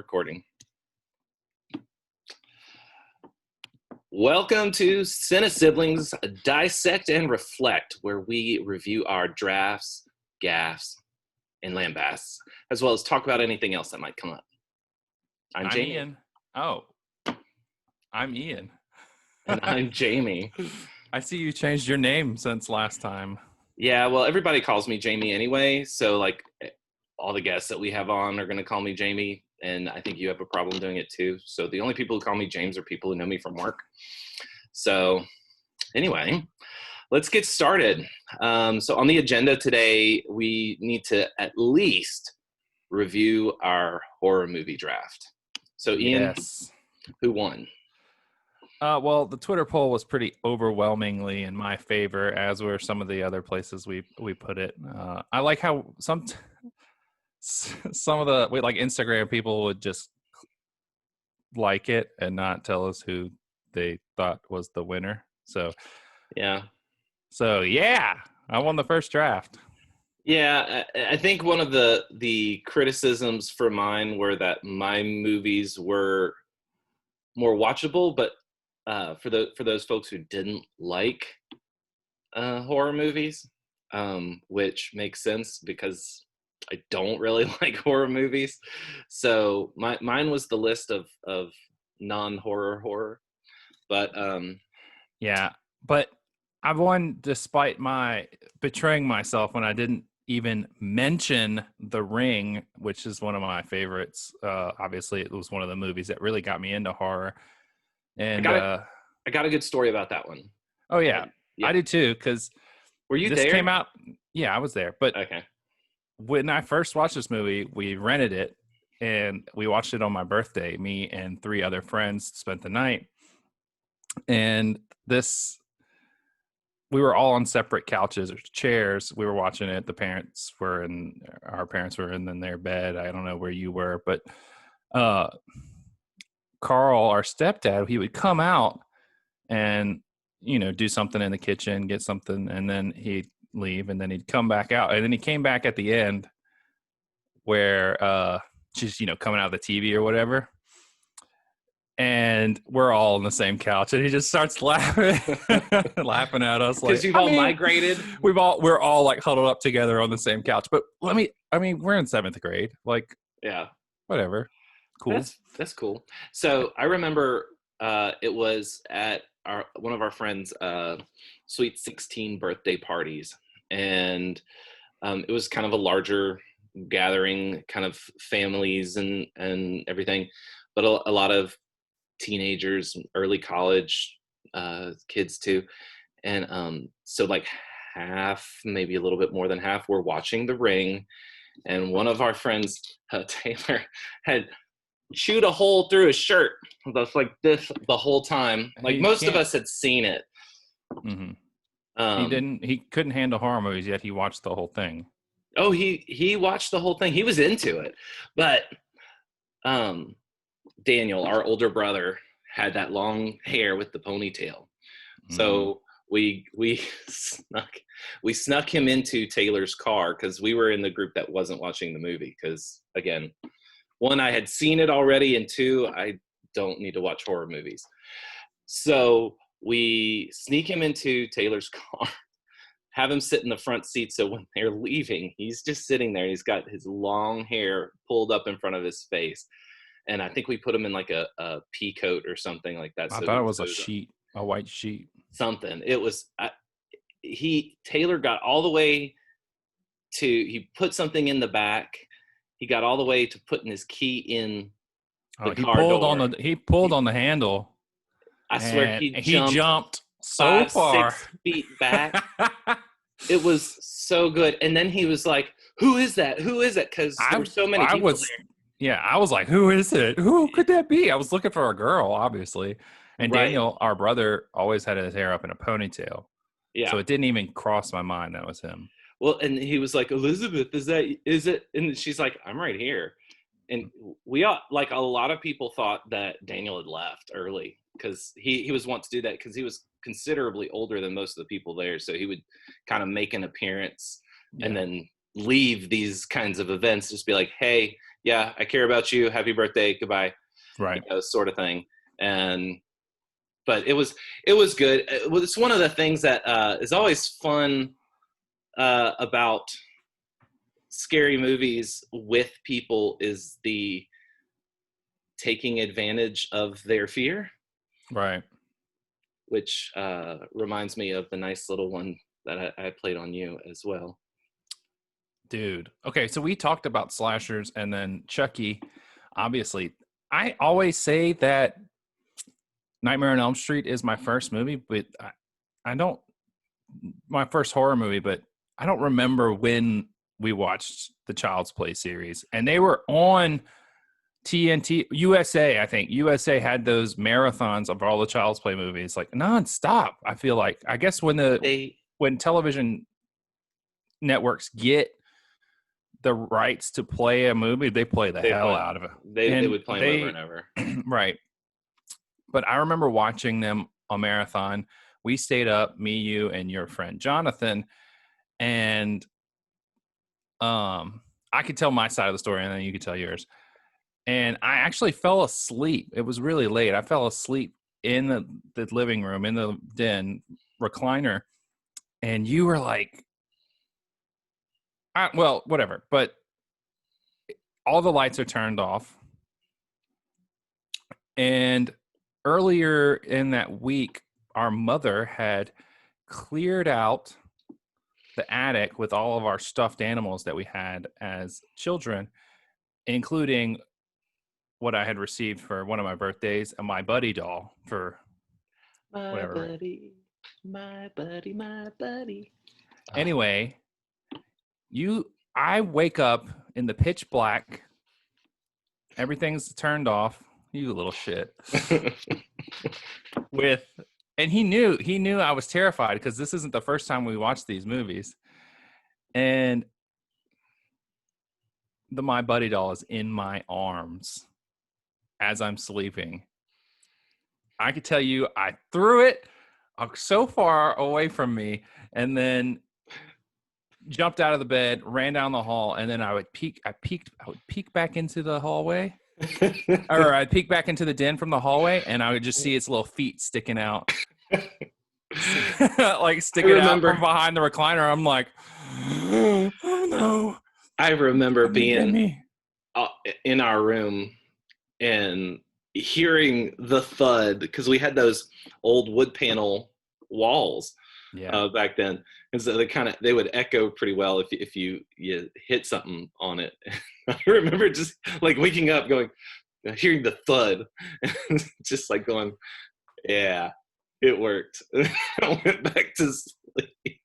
recording. Welcome to Cine-Siblings Dissect and Reflect, where we review our drafts, gaffes, and lambasts, as well as talk about anything else that might come up. I'm Jamie. Ian. Oh, I'm Ian. And I'm Jamie. I see you changed your name since last time. Yeah, well, everybody calls me Jamie anyway, so like all the guests that we have on are going to call me Jamie, and I think you have a problem doing it too. So the only people who call me James are people who know me from work. So anyway, let's get started. So on the agenda today, we need to at least review our horror movie draft. So Ian, Yes. Who won? Well, the Twitter poll was pretty overwhelmingly in my favor, as were some of the other places we put it. I like how some of the like Instagram people would just like it and not tell us who they thought was the winner. So yeah, I won the first draft. Yeah, I think one of the criticisms for mine were that my movies were more watchable, but for those folks who didn't like horror movies, which makes sense because I don't really like horror movies. So mine was the list of non-horror horror. But yeah, but I won despite my betraying myself when I didn't even mention The Ring, which is one of my favorites. Obviously, it was one of the movies that really got me into horror. And I got a good story about that one. Oh yeah, yeah. I did too. Because were you this there? Came out. Yeah, I was there. But okay, when I first watched this movie, we rented it and we watched it on my birthday. Me and 3 other friends spent the night, and we were all on separate couches or chairs. We were watching it. Our parents were in their bed. I don't know where you were, but Carl, our stepdad, he would come out and, do something in the kitchen, get something, and then he'd leave, and then he'd come back out. And then he came back at the end where she's, coming out of the TV or whatever. And we're all on the same couch, and he just starts laughing, laughing at us. Because you've all migrated. We're all like huddled up together on the same couch. But we're in 7th grade. Like, yeah, whatever. Cool. That's cool. So I remember it was at one of our friends' Sweet 16 birthday parties, and it was kind of a larger gathering, kind of families and everything, but a lot of teenagers, early college kids too, and so like half, maybe a little bit more than half, were watching The Ring, and one of our friends, Taylor, had chewed a hole through his shirt that's like this the whole time. Like most of us had seen it. Mm-hmm. He couldn't handle horror movies, yet he watched the whole thing. Oh, he watched the whole thing. He was into it, but Daniel, our older brother, had that long hair with the ponytail. Mm-hmm. So we snuck him into Taylor's car because we were in the group that wasn't watching the movie. Because again, 1, I had seen it already, and 2, I don't need to watch horror movies. So we sneak him into Taylor's car, have him sit in the front seat, so when they're leaving, he's just sitting there. He's got his long hair pulled up in front of his face. And I think we put him in like a pea coat or something like that. I thought it was a white sheet. Something. It was, Taylor got all the way to, he put something in the back. He got all the way to putting his key in the car door. He pulled on the handle. I swear he jumped so far. 6 feet back. It was so good. And then he was like, who is that? Who is it? Because there were so many people there. Yeah, I was like, who is it? Who could that be? I was looking for a girl, obviously. And right. Daniel, our brother, always had his hair up in a ponytail. Yeah. So it didn't even cross my mind that was him. Well, and he was like, Elizabeth, is it? And she's like, I'm right here. And we all, like, a lot of people thought that Daniel had left early because he was wanting to do that because he was considerably older than most of the people there. So he would kind of make an appearance and then leave these kinds of events, just be like, hey, yeah, I care about you. Happy birthday. Goodbye. Right. Sort of thing. But it was good. It's one of the things that is always fun about scary movies with people is the taking advantage of their fear. Right. Which reminds me of the nice little one that I played on you as well. Dude. Okay, so we talked about slashers and then Chucky. Obviously, I always say that Nightmare on Elm Street is my first movie, but I don't, my first horror movie, but I don't remember when we watched the Child's Play series. And they were on TNT, USA, I think. USA had those marathons of all the Child's Play movies, like nonstop, I feel like. I guess when television networks get the rights to play a movie, they play the hell out of it. They would play them over and over. Right. But I remember watching them on marathon. We stayed up, me, you, and your friend Jonathan, and I could tell my side of the story, and then you could tell yours. And I actually fell asleep. It was really late. I fell asleep in the living room, in the den recliner, and you were like, well, whatever. But all the lights are turned off. And earlier in that week, our mother had cleared out the attic with all of our stuffed animals that we had as children, including what I had received for one of my birthdays and my buddy doll for whatever. My buddy. Anyway, I wake up in the pitch black. Everything's turned off. You little shit. And he knew I was terrified because this isn't the first time we watched these movies. And the My Buddy doll is in my arms as I'm sleeping. I could tell you I threw it so far away from me and then jumped out of the bed, ran down the hall, and then I would peek back into the hallway. Or I'd peek back into the den from the hallway, and I would just see its little feet sticking out. Like sticking out from behind the recliner. I'm like, oh no. I remember being in our room and hearing the thud, because we had those old wood panel walls back then. And so they would echo pretty well if you hit something on it. I remember just like waking up hearing the thud, just like going, yeah, it worked. I went back to sleep.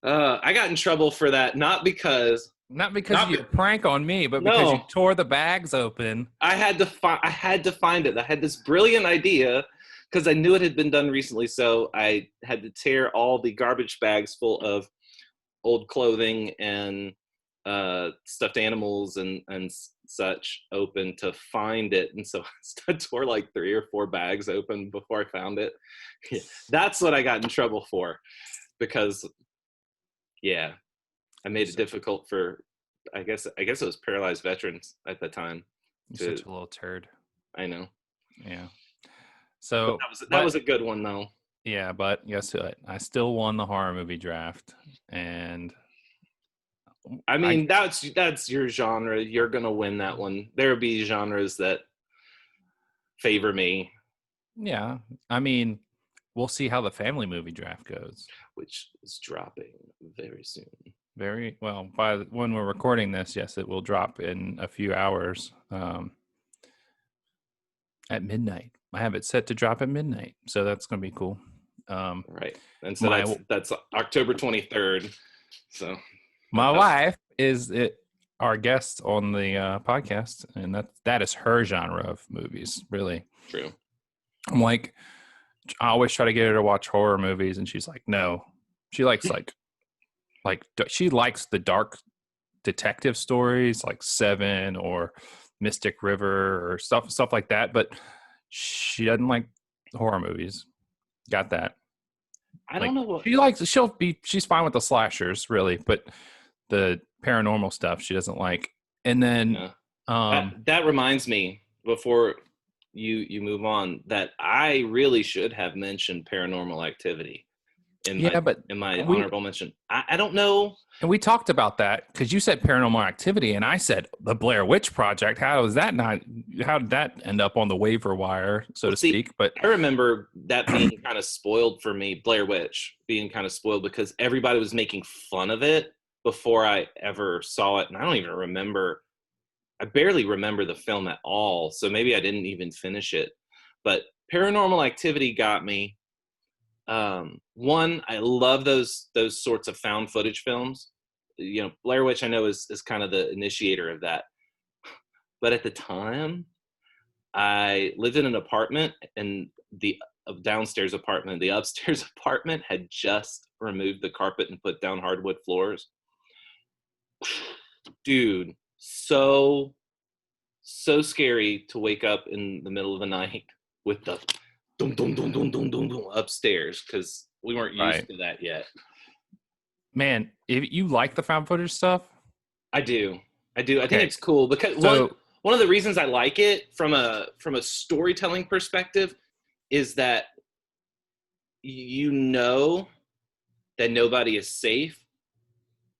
I got in trouble for that, not because you prank on me, but because you tore the bags open. I had to find it. I had this brilliant idea because I knew it had been done recently, so I had to tear all the garbage bags full of old clothing and stuffed animals and such open to find it. And so I tore like 3 or 4 bags open before I found it. Yeah, that's what I got in trouble for, because I made it difficult for, I guess it was paralyzed veterans at the time. You're such a little turd. I know. Yeah. So that was a good one though. Yeah, but guess what? I still won the horror movie draft, and I mean that's your genre. You're gonna win that one. There'll be genres that favor me. Yeah, I mean, we'll see how the family movie draft goes, which is dropping very soon. Very well. When we're recording this, yes, it will drop in a few hours. At midnight. I have it set to drop at midnight, so that's going to be cool. Right, and so that's October 23rd. So my wife is our guest on the podcast, and that is her genre of movies. Really true. I'm like, I always try to get her to watch horror movies, and she's like, no. She likes she likes the dark detective stories, like Seven or Mystic River or stuff like that, but she doesn't like horror movies. Got that. I don't know what she likes. She's fine with the slashers, really, but the paranormal stuff she doesn't like. And then Yeah. That reminds me, before you move on, that I really should have mentioned Paranormal Activity in yeah, but my we honorable mention. I don't know. and we talked about that because you said Paranormal Activity, and I said the Blair Witch Project. How is that not? How did that end up on the waiver wire, so Well, to see, speak? But I remember that being kind of spoiled for me, Blair Witch being kind of spoiled because everybody was making fun of it before I ever saw it. And I don't even remember, I barely remember the film at all. So maybe I didn't even finish it. But Paranormal Activity got me. One, I love those sorts of found footage films. You know, Blair Witch I know is kind of the initiator of that. But at the time, I lived in an apartment, and the downstairs apartment, the upstairs apartment had just removed the carpet and put down hardwood floors. Dude, so scary to wake up in the middle of the night with the dum dum dum dum dum dum dum upstairs, because we weren't used to that yet. man, if you like the found footage stuff, I do. I think okay. it's cool because one of the reasons I like it from a storytelling perspective is that you know that nobody is safe,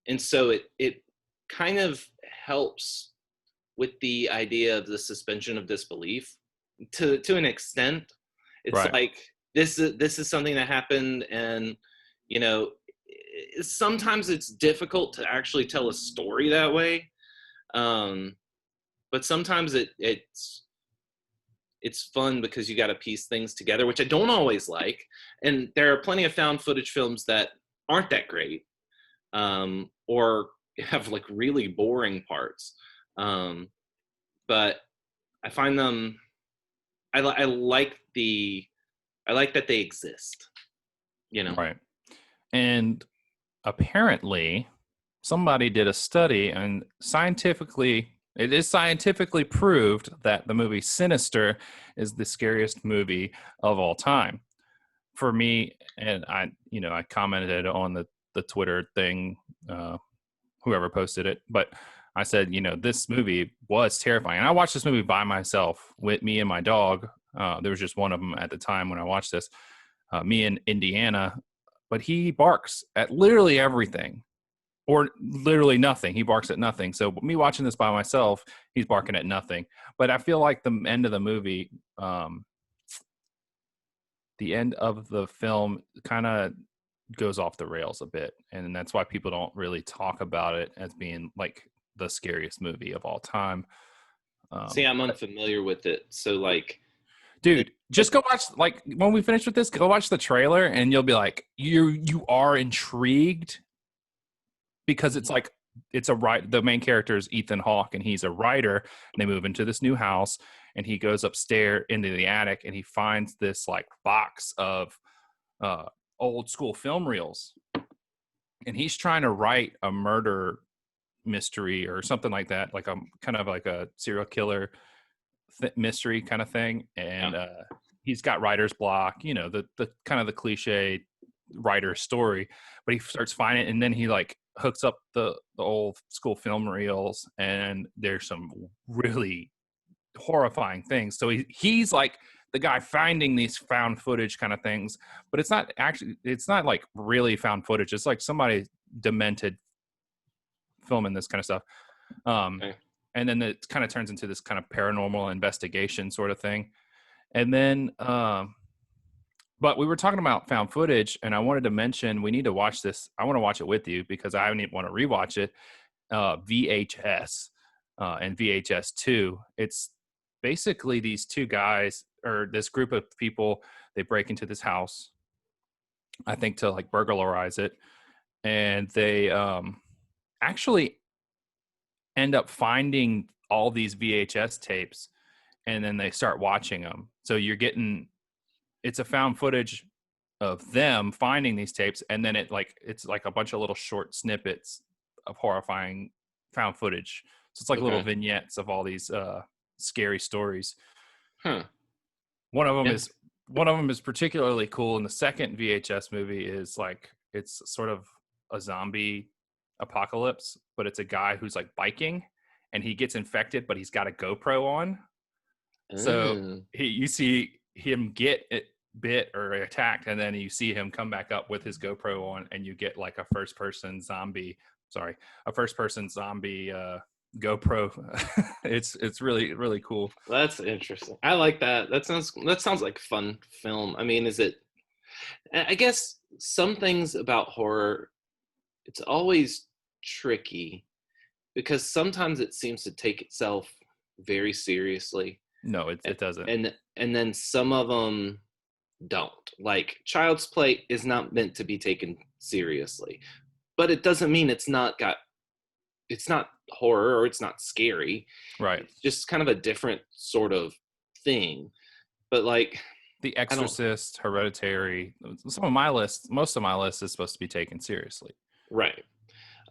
and so it kind of helps with the idea of the suspension of disbelief to an extent. It's Right. like this is something that happened, and you know, sometimes it's difficult to actually tell a story that way, but sometimes it's fun because you got to piece things together, which I don't always like. And there are plenty of found footage films that aren't that great, or have like really boring parts. But I find them, I like that they exist, you know? Right. And apparently, somebody did a study, and it is scientifically proved that the movie Sinister is the scariest movie of all time. For me, and I commented on the Twitter thing, whoever posted it, but I said, this movie was terrifying. And I watched this movie by myself with me and my dog. There was just one of them at the time when I watched this. Me in Indiana, but he barks at literally everything or literally nothing. He barks at nothing. So me watching this by myself, he's barking at nothing. But I feel like the end of the movie, the end of the film kind of goes off the rails a bit. And that's why people don't really talk about it as being like the scariest movie of all time. See, I'm unfamiliar with it. So like, dude, just go watch, like, when we finish with this, go watch the trailer and you'll be like, you are intrigued, because it's like, the main character is Ethan Hawke, and he's a writer, and they move into this new house, and he goes upstairs into the attic, and he finds this like box of old school film reels, and he's trying to write a murder mystery or something like that, like a kind of like a serial killer mystery kind of thing. And he's got writer's block, the kind of the cliche writer story, but he starts finding it, and then he like hooks up the old school film reels, and there's some really horrifying things. So he's like the guy finding these found footage kind of things, but it's not like really found footage. It's like somebody demented filming this kind of stuff. okay. And then it kind of turns into this kind of paranormal investigation sort of thing. And then, but we were talking about found footage, and I wanted to mention we need to watch this. I want to watch it with you because I want to rewatch it. VHS and VHS 2. It's basically these two guys, or this group of people. They break into this house, I think, to like burglarize it, and they actually end up finding all these VHS tapes, and then they start watching them. So it's a found footage of them finding these tapes, and then it's like a bunch of little short snippets of horrifying found footage. So it's like little vignettes of all these scary stories. One of them is particularly cool. And the second VHS movie is like, it's sort of a zombie apocalypse, but it's a guy who's like biking, and he gets infected, but he's got a GoPro on. So Mm. you see him get it bit or attacked, and then you see him come back up with his GoPro on, and you get like a first person zombie GoPro. It's really, really cool. That's interesting. I like that. That sounds like a fun film. I mean, I guess some things about horror, it's always tricky because sometimes it seems to take itself very seriously. No, it doesn't. And then some of them don't. Like Child's Play is not meant to be taken seriously, but it doesn't mean it's not horror or it's not scary. Right. It's just kind of a different sort of thing. But like The Exorcist, Hereditary, most of my list is supposed to be taken seriously. Right.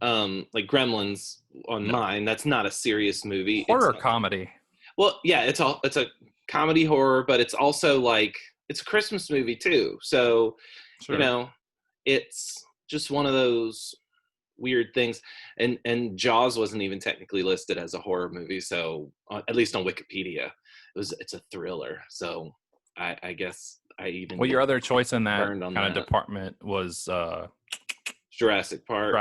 Like Gremlins on mine, that's not a serious movie. Horror comedy. Well, yeah, it's a comedy horror, but it's also like it's a Christmas movie too. So, Sure. It's just one of those weird things. And Jaws wasn't even technically listed as a horror movie, so at least on Wikipedia, it's a thriller. So I guess I even your other choice in that burned on kind of that. department was Jurassic Park,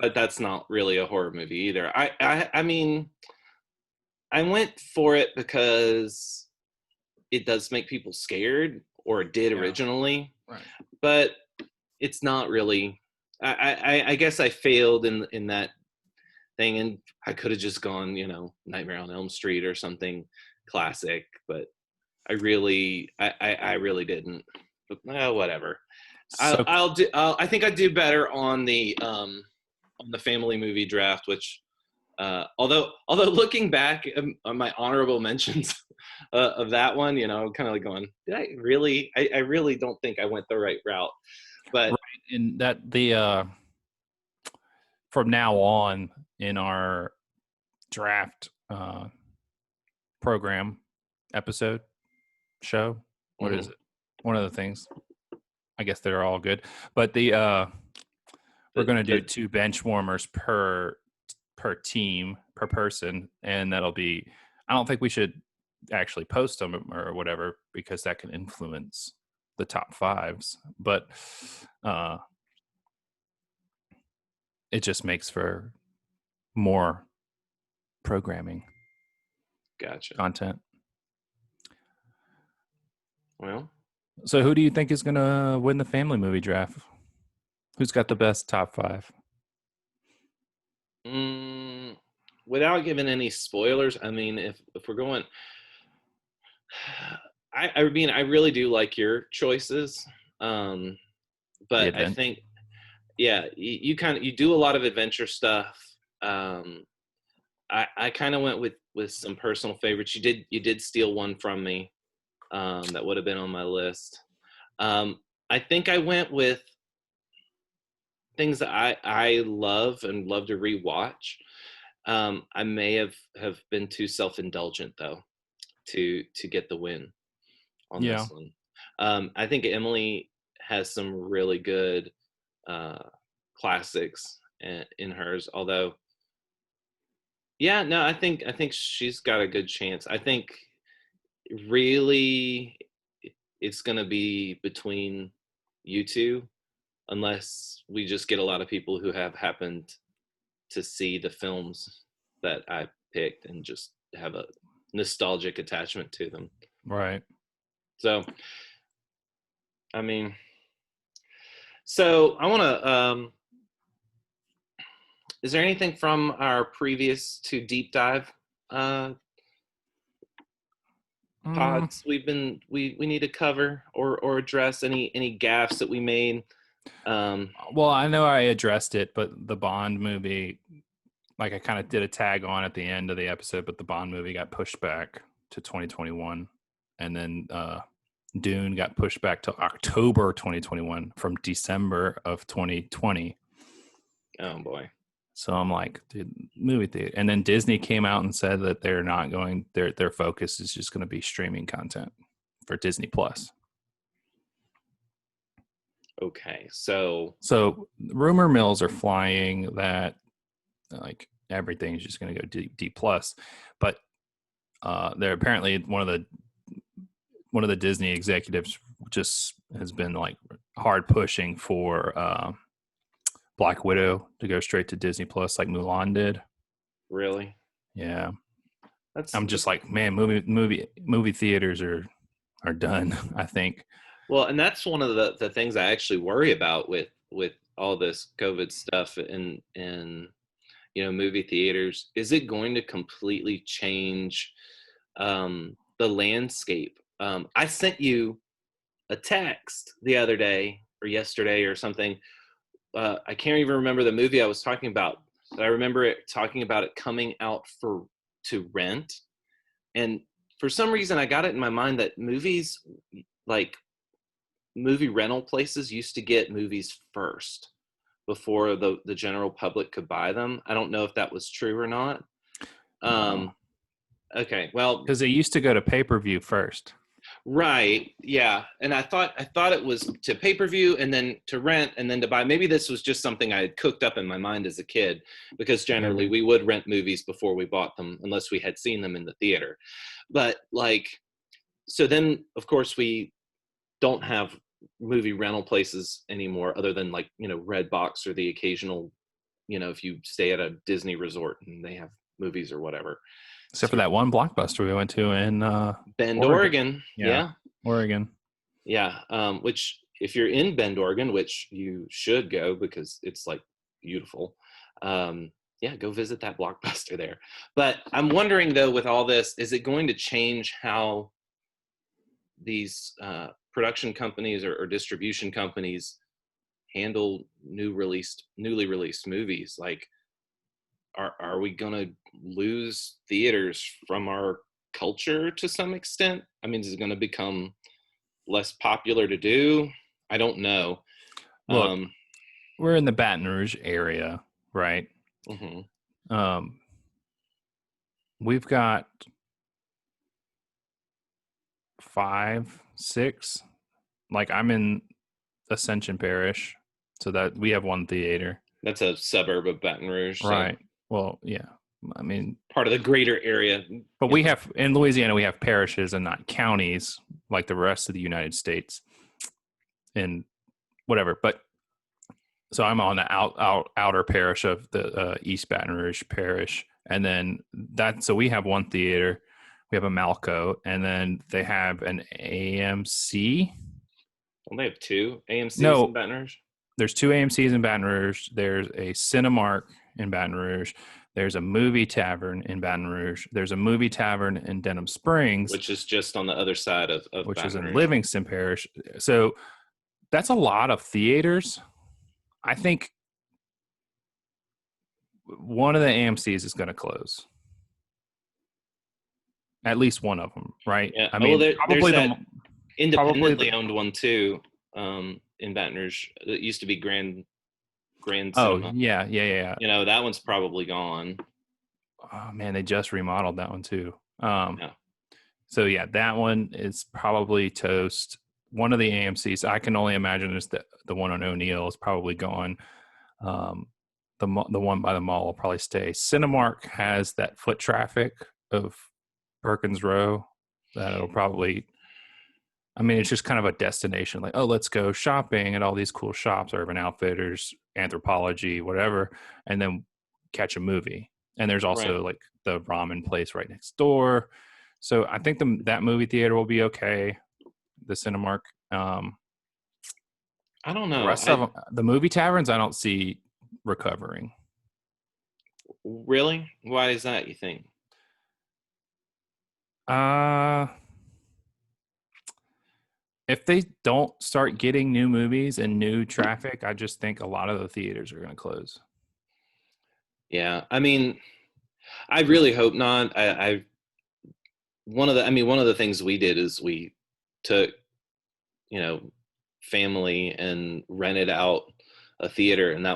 but that's not really a horror movie either. I mean, I went for it because it does make people scared, or it did originally, right? But it's not really. I guess I failed in that thing, and I could have just gone, Nightmare on Elm Street or something classic, but I really didn't. But whatever. So, I think I'd do better on the family movie draft, which although looking back on my honorable mentions of that one, kind of like going, did I really? I really don't think I went the right route. But in that from now on in our draft program episode show, what is it? One of the things. I guess they're all good, but we're going to do 2 bench warmers per team per person, and that'll be. I don't think we should actually post them or whatever because that can influence the top 5s, but it just makes for more programming. Gotcha. Content. Well, so who do you think is going to win the family movie draft? Who's got the best top 5? Without giving any spoilers, I mean, if we're going, I mean, I really do like your choices, but I think, yeah, you do a lot of adventure stuff. I kind of went with some personal favorites. You did steal one from me. That would have been on my list. I think I went with things that I love and love to rewatch. I may have been too self-indulgent though to get the win on this one. I think Emily has some really good classics in hers. Although, yeah, no, I think she's got a good chance. I think really it's going to be between you two, unless we just get a lot of people who have happened to see the films that I picked and just have a nostalgic attachment to them. Right. So, I mean, so I want to, is there anything from our previous 2 deep dive pods we need to cover or address any gaffes that we made? Well, I know I addressed it, but the Bond movie, like I kind of did a tag on at the end of the episode, but the Bond movie got pushed back to 2021, and then Dune got pushed back to October 2021 from December of 2020. Oh boy. So I'm like, dude, movie theater. And then Disney came out and said that they're not going, their focus is just going to be streaming content for Disney Plus. Okay, so rumor mills are flying that like everything's just going to go D plus. But they're apparently one of the Disney executives just has been like hard pushing for Black Widow to go straight to Disney Plus, like Mulan did. Really? Yeah. I'm just like, man, movie theaters are done, I think. Well, and that's one of the things I actually worry about with all this COVID stuff and movie theaters. Is it going to completely change the landscape? I sent you a text the other day or yesterday or something. I can't even remember the movie I was talking about, but I remember it talking about it coming out to rent. And for some reason, I got it in my mind that movies, like movie rental places, used to get movies first before the general public could buy them. I don't know if that was true or not. No. Okay, well, because they used to go to pay-per-view first. Right. Yeah. And I thought it was to pay-per-view and then to rent and then to buy. Maybe this was just something I had cooked up in my mind as a kid, because generally we would rent movies before we bought them unless we had seen them in the theater. But like, so then of course we don't have movie rental places anymore other than like, Redbox or the occasional, if you stay at a Disney resort and they have movies or whatever. Except for that one Blockbuster we went to in Bend, Oregon. Yeah. Oregon. Yeah. Which if you're in Bend, Oregon, which you should go because it's like beautiful. Go visit that Blockbuster there. But I'm wondering though, with all this, is it going to change how these production companies or distribution companies handle newly released movies? Like, are we going to lose theaters from our culture to some extent? I mean, is it going to become less popular to do? I don't know. Look, we're in the Baton Rouge area, right? Mm-hmm. We've got 5, 6. Like, I'm in Ascension Parish, so that we have one theater. That's a suburb of Baton Rouge, right? So. Well, yeah. I mean, part of the greater area. But we have, in Louisiana, we have parishes and not counties like the rest of the United States and whatever. But so I'm on the outer parish of the East Baton Rouge parish. And then so we have one theater, we have a Malco, and then they have an AMC. Well, they have 2 AMCs in Baton Rouge. There's 2 AMCs in Baton Rouge. There's a Cinemark in Baton Rouge. There's a movie tavern in Baton Rouge. There's a movie tavern in Denham Springs, which is just on the other side of which Baton is in Rouge. Livingston Parish. So that's a lot of theaters. I think one of the AMCs is going to close. At least one of them, right? Yeah. I mean, probably there's independently owned one too in Baton Rouge. It used to be Grand Cinema. Yeah. That one's probably gone. Oh man, they just remodeled that one too. So yeah, that one is probably toast. One of the AMCs, I can only imagine, is the one on O'Neill is probably gone. The one by the mall will probably stay. Cinemark has that foot traffic of Perkins Row that it'll probably. I mean, it's just kind of a destination, like, oh, let's go shopping at all these cool shops, Urban Outfitters, Anthropologie, whatever, and then catch a movie. And there's also like the ramen place right next door. So I think that movie theater will be okay. The Cinemark. I don't know. The rest of them, the movie taverns, I don't see recovering. Really? Why is that, you think? If they don't start getting new movies and new traffic, I just think a lot of the theaters are going to close. Yeah, I mean, I really hope not. One of the things we did is we took, family and rented out a theater, and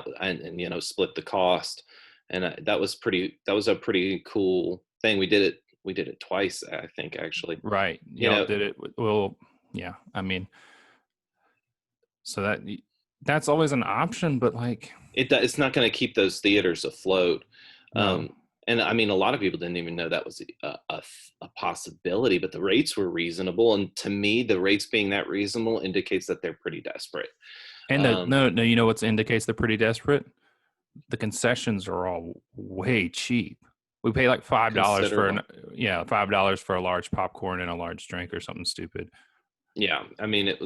split the cost, and that was a pretty cool thing. We did it twice, I think, actually. Right. Yeah. Did it well. Yeah, I mean, so that's always an option, but like it's not going to keep those theaters afloat. No. And I mean, a lot of people didn't even know that was a possibility, but the rates were reasonable. And to me, the rates being that reasonable indicates that they're pretty desperate. And no, you know what indicates they're pretty desperate? The concessions are all way cheap. We pay like $5 for $5 for a large popcorn and a large drink or something stupid. Yeah, I mean, and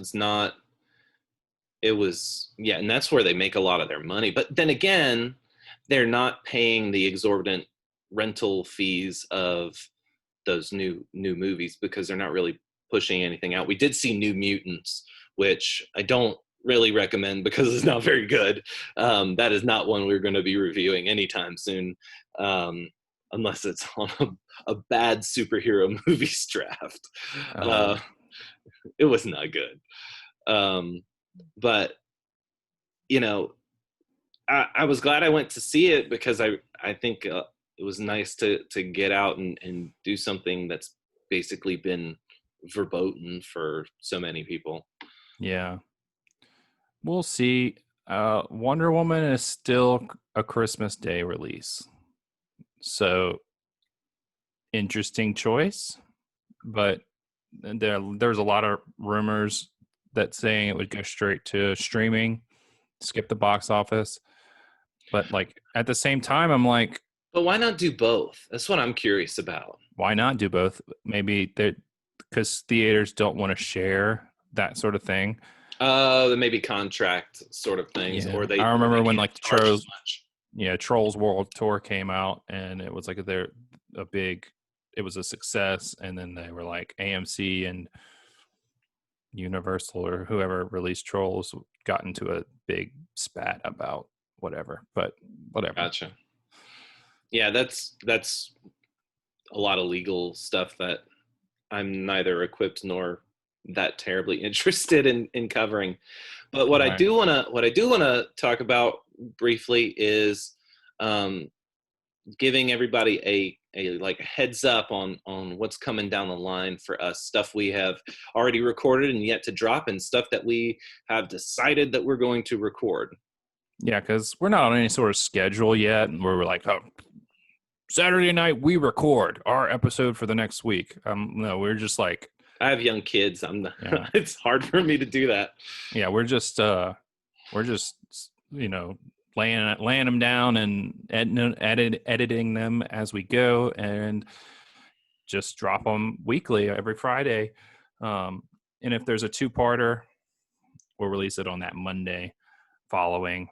that's where they make a lot of their money. But then again, they're not paying the exorbitant rental fees of those new movies because they're not really pushing anything out. We did see New Mutants, which I don't really recommend because it's not very good. That is not one we're going to be reviewing anytime soon, unless it's on a bad superhero movies draft. It was not good. But you know, I was glad I went to see it because I think it was nice to get out and do something that's basically been verboten for so many people. Yeah. We'll see. Wonder Woman is still a Christmas Day release. So interesting choice, but there's a lot of rumors that saying it would go straight to streaming, skip the box office. But like at the same time, I'm like, but why not do both? That's what I'm curious about. Why not do both? Maybe because theaters don't want to share that sort of thing. Maybe contract sort of things, Yeah. or I remember when like Trolls World Tour came out, and it was like it was a success, and then they were like AMC and Universal or whoever released Trolls got into a big spat about whatever, but whatever. Gotcha. Yeah, that's a lot of legal stuff that I'm neither equipped nor that terribly interested in covering. But what I do want to talk about briefly is giving everybody a like heads up on what's coming down the line for us, stuff we have already recorded and yet to drop, and stuff that we have decided that we're going to record. Yeah, because we're not on any sort of schedule yet, and we're like, oh, Saturday night we record our episode for the next week. No, we're just like, I have young kids. It's hard for me to do that. Yeah, we're just laying them down and editing them as we go, and just drop them weekly every Friday. And if there's a 2-parter, we'll release it on that Monday following,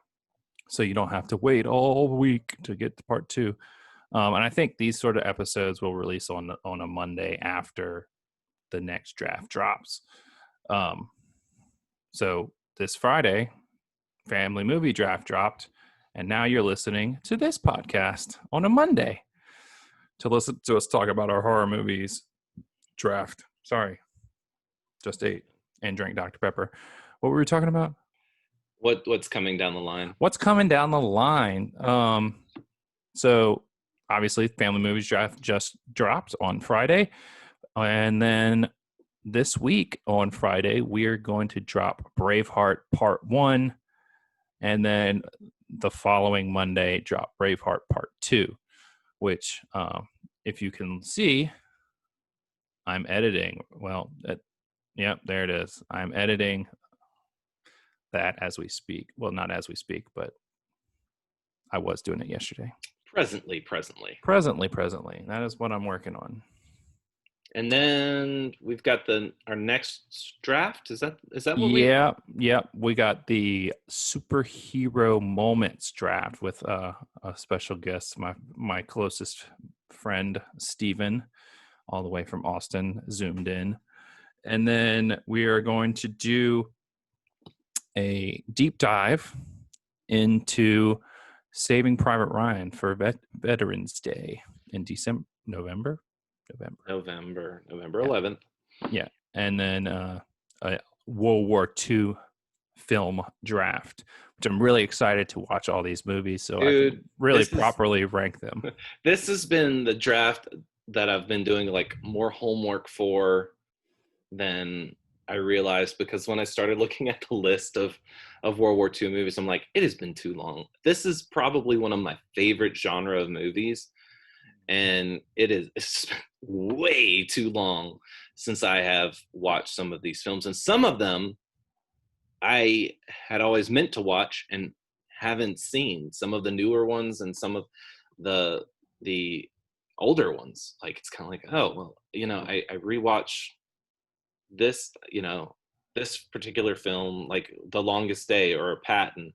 so you don't have to wait all week to get to part 2. And I think these sort of episodes will release on a Monday after the next draft drops. So this Friday, Family Movie Draft dropped, and now you're listening to this podcast on a Monday to listen to us talk about our horror movies draft. Sorry, just ate and drank Dr. Pepper. What were we talking about? What's coming down the line? What's coming down the line? So obviously, Family Movies Draft just dropped on Friday. And then this week on Friday, we are going to drop Braveheart Part 1. And then the following Monday, drop Braveheart Part 2, which, if you can see, I'm editing. Well, yep, there it is. I'm editing that as we speak. Well, not as we speak, but I was doing it yesterday. Presently. That is what I'm working on. And then we've got our next draft. Is that what we got the superhero moments draft with a special guest, my closest friend Steven, all the way from Austin, zoomed in. And then we are going to do a deep dive into Saving Private Ryan for Veterans Day in November 11th. Yeah. And then a World War II film draft, which I'm really excited to watch all these movies so I can really properly rank them. This has been the draft that I've been doing like more homework for than I realized, because when I started looking at the list of World War II movies, I'm like, it has been too long. This is probably one of my favorite genre of movies, and it's been way too long since I have watched some of these films, and some of them I had always meant to watch and haven't seen. Some of the newer ones and some of the older ones. Like, it's kind of like, oh well, I rewatch this, this particular film, like The Longest Day or Patton,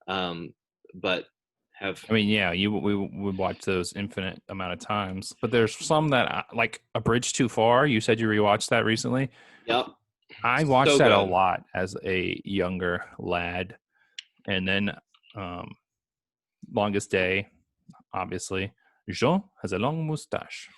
but have I mean, yeah, we would watch those infinite amount of times, but there's some that like A Bridge Too Far. You said you rewatched that recently. yep, I watched so that a good. lot as a younger lad, and then Longest Day, obviously. Jean has a long mustache.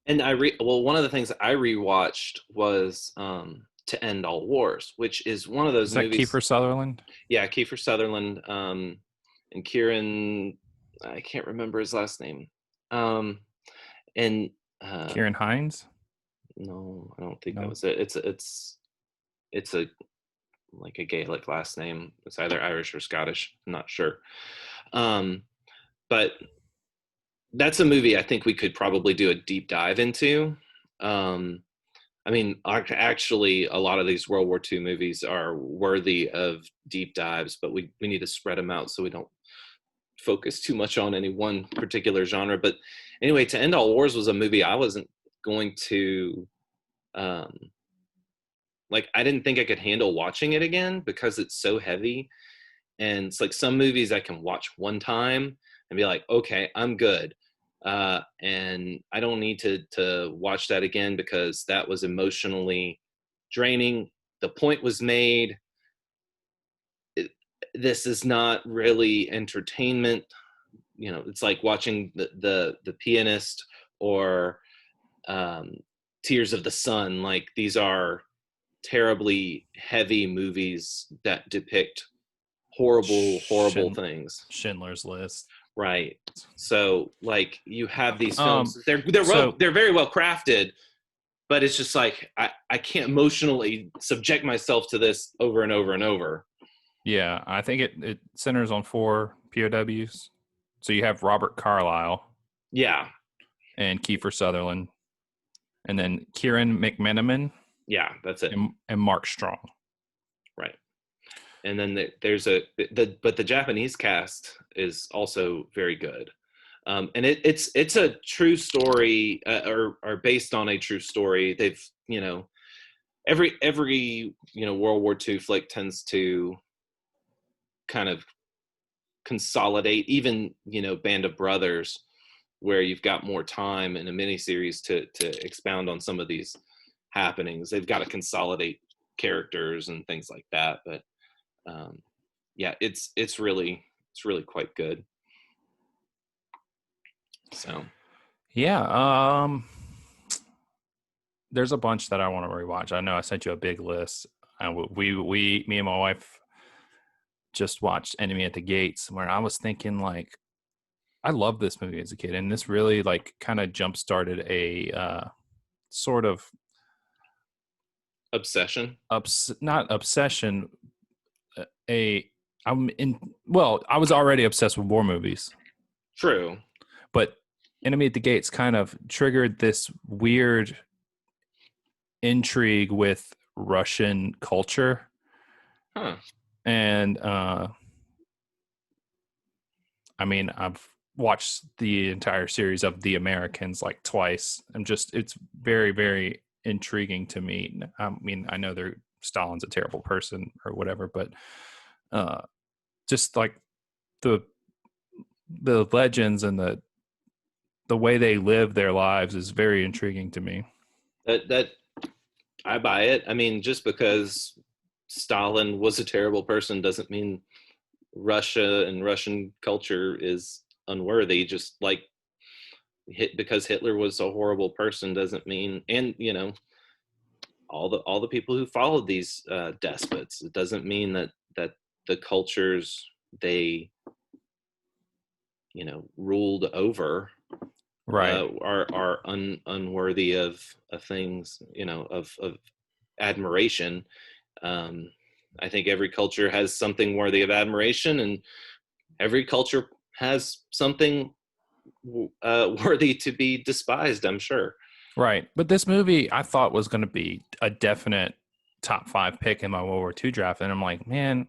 And well, one of the things I rewatched was To End All Wars, which is one of those Is that movies. Kiefer Sutherland? Yeah, Kiefer Sutherland, and Kieran, I can't remember his last name. And Kieran Hines? no, I don't think that No. was it. It's a like a Gaelic last name. It's either Irish or Scottish. I'm not sure. But that's a movie I think we could probably do a deep dive into. I mean, actually, a lot of these World War II movies are worthy of deep dives, but we need to spread them out so we don't focus too much on any one particular genre. But anyway, To End All Wars was a movie I wasn't going to, like, I didn't think I could handle watching it again because it's so heavy. And it's like some movies I can watch one time and be like, okay, I'm good. And I don't need to watch that again because that was emotionally draining. The point was made. This is not really entertainment. It's like watching the Pianist or Tears of the Sun. Like, these are terribly heavy movies that depict horrible things. Schindler's List. Right. So, like, you have these Um, films. They're so they're very well crafted, but it's just like I can't emotionally subject myself to this over and over and over. yeah, I think it centers on 4 POWs. So you have Robert Carlyle Yeah. and Kiefer Sutherland, and then Kieran McMenamin Yeah, that's it. and Mark Strong. Right. And then there's but the Japanese cast is also very good. And it's a true story, or based on a true story. They've, every World War II flick tends to kind of consolidate, even Band of Brothers, where you've got more time in a miniseries to expound on some of these happenings. They've got to consolidate characters and things like that. But yeah, it's really quite good. So Yeah, there's a bunch that I want to rewatch. I know I sent you a big list. Me and my wife just watched Enemy at the Gates, where I was thinking, like, I loved this movie as a kid, and this really, like, kind of jump started a sort of obsession. Not obsession. I was already obsessed with war movies. True. But Enemy at the Gates kind of triggered this weird intrigue with Russian culture. Huh. And I mean, I've watched the entire series of The Americans like twice. It's very, very intriguing to me. I mean, I know Stalin's a terrible person or whatever, but just like the legends and the way they live their lives is very intriguing to me. That I buy it. I mean, just because Stalin was a terrible person doesn't mean Russia and Russian culture is unworthy. Just like because Hitler was a horrible person doesn't mean, and all the people who followed these despots, it doesn't mean that the cultures they ruled over Right. are unworthy of things, of admiration. I think every culture has something worthy of admiration, and every culture has something worthy to be despised, I'm sure. Right. But this movie I thought was going to be a definite top 5 pick in my World War II draft. And I'm like, man,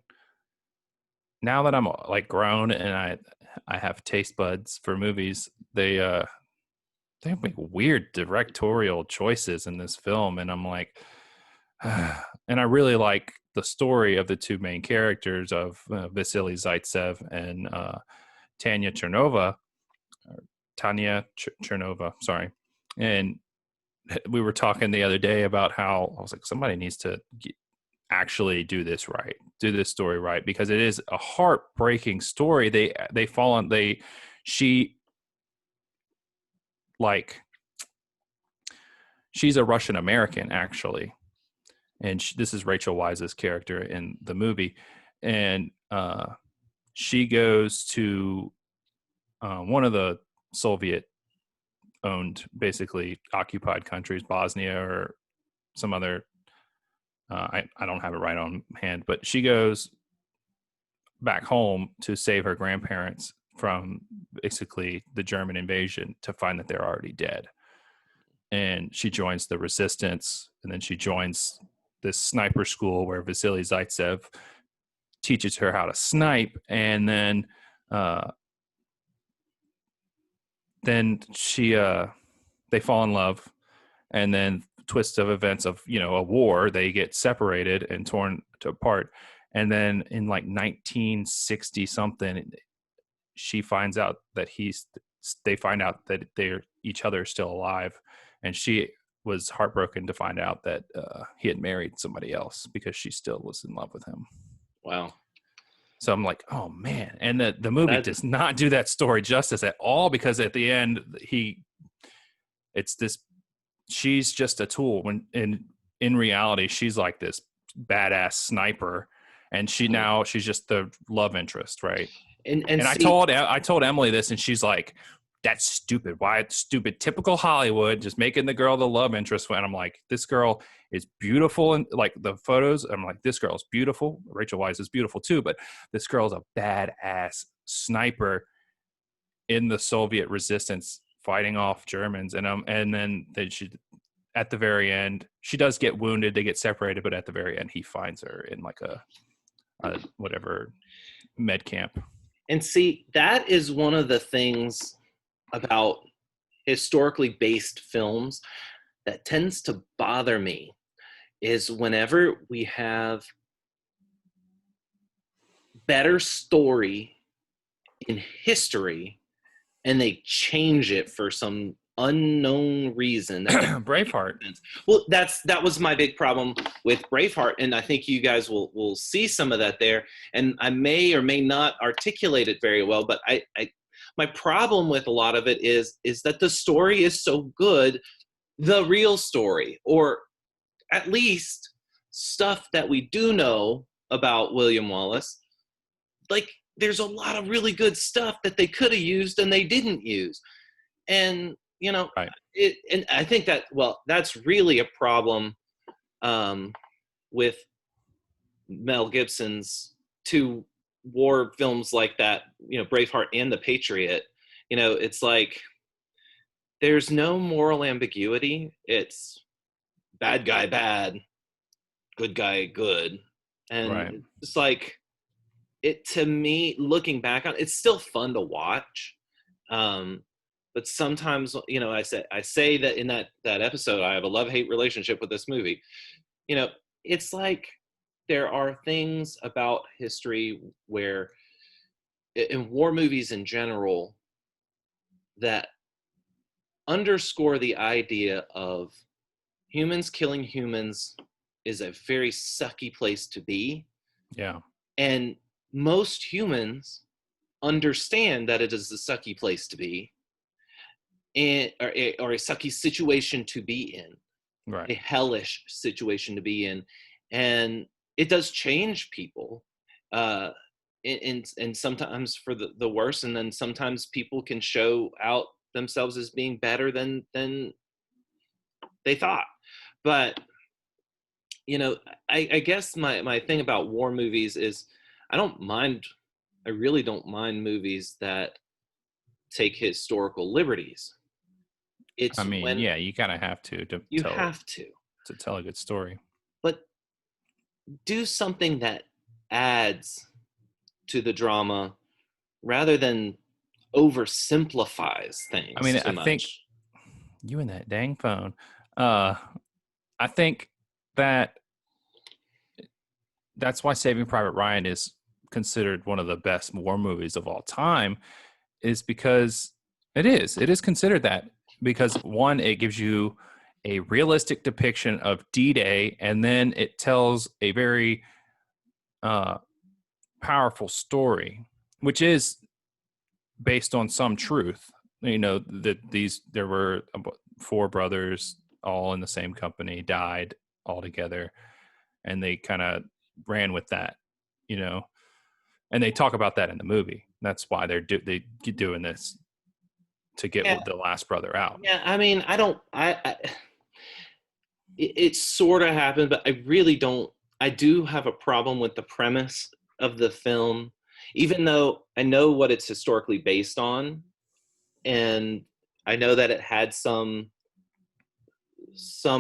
now that I'm like grown and I have taste buds for movies, they make weird directorial choices in this film. And I'm like, and I really like the story of the two main characters of Vasily Zaitsev and Tanya Chernova, Chernova, sorry. And we were talking the other day about how I was like, somebody needs to actually do this right, do this story right, because it is a heartbreaking story. They fall on she's a Russian American actually, and this is Rachel Weisz's character in the movie, and she goes to one of the Soviet owned, basically occupied countries, Bosnia or some other, I don't have it right on hand, but she goes back home to save her grandparents from basically the German invasion, to find that they're already dead. And she joins the resistance, and then she joins this sniper school where Vasily Zaitsev teaches her how to snipe, and then she they fall in love, and then twist of events of a war, they get separated and torn apart, and then in like 1960 something, she finds out that they find out that they're each other still alive, and she was heartbroken to find out that he had married somebody else because she still was in love with him. Wow. So I'm like, oh man. And the movie does not do that story justice at all, because at the end she's just a tool, when in reality she's like this badass sniper, and she's just the love interest, right? And I told Emily this, and she's like, that's stupid. Why? It's stupid. Typical Hollywood, just making the girl the love interest. And I'm like, this girl is beautiful. And like the photos, I'm like, this girl's beautiful. Rachel Weisz is beautiful too, but this girl's a badass sniper in the Soviet resistance, fighting off Germans. And then she, at the very end, she does get wounded. They get separated, but at the very end, he finds her in like a whatever med camp. And see, that is one of the things about historically based films that tends to bother me, is whenever we have better story in history and they change it for some unknown reason. Braveheart. Well, that was my big problem with Braveheart, and I think you guys will see some of that there, and I may or may not articulate it very well, but I my problem with a lot of it is that the story is so good, the real story, or at least stuff that we do know about William Wallace, like there's a lot of really good stuff that they could have used and they didn't use. And, right. And I think that, that's really a problem with Mel Gibson's two war films like that, Braveheart and The Patriot. It's like there's no moral ambiguity. It's bad guy bad, good guy good. And right. It's like, it, to me, looking back on it's still fun to watch. But sometimes, I say that in that episode, I have a love-hate relationship with this movie. It's like there are things about history where, in war movies in general, that underscore the idea of humans killing humans is a very sucky place to be. Yeah. And most humans understand that it is a sucky place to be, or a sucky situation to be in, right? A hellish situation to be in, and it does change people, and sometimes for the worse, and then sometimes people can show out themselves as being better than they thought. But I guess my thing about war movies is I don't mind. I really don't mind movies that take historical liberties. I It's mean, when yeah, you kind of have to you have to tell a good story. but do something that adds to the drama rather than oversimplifies I things mean, too I think much. you and that dang phone. Uh, I think that that's why Saving Private Ryan is considered one of the best war movies of all time, is because it is considered that, because one, it gives you a realistic depiction of D-Day, and then it tells a very uh, powerful story, which is based on some truth. That there were four brothers all in the same company, died all together, and they kind of ran with that, you know. And they talk about that in the movie. That's why they doing this to get Yeah, the last brother out. yeah. I mean, I don't. It sort of happened, but I really don't. I do have a problem with the premise of the film, even though I know what it's historically based on, and I know that it had some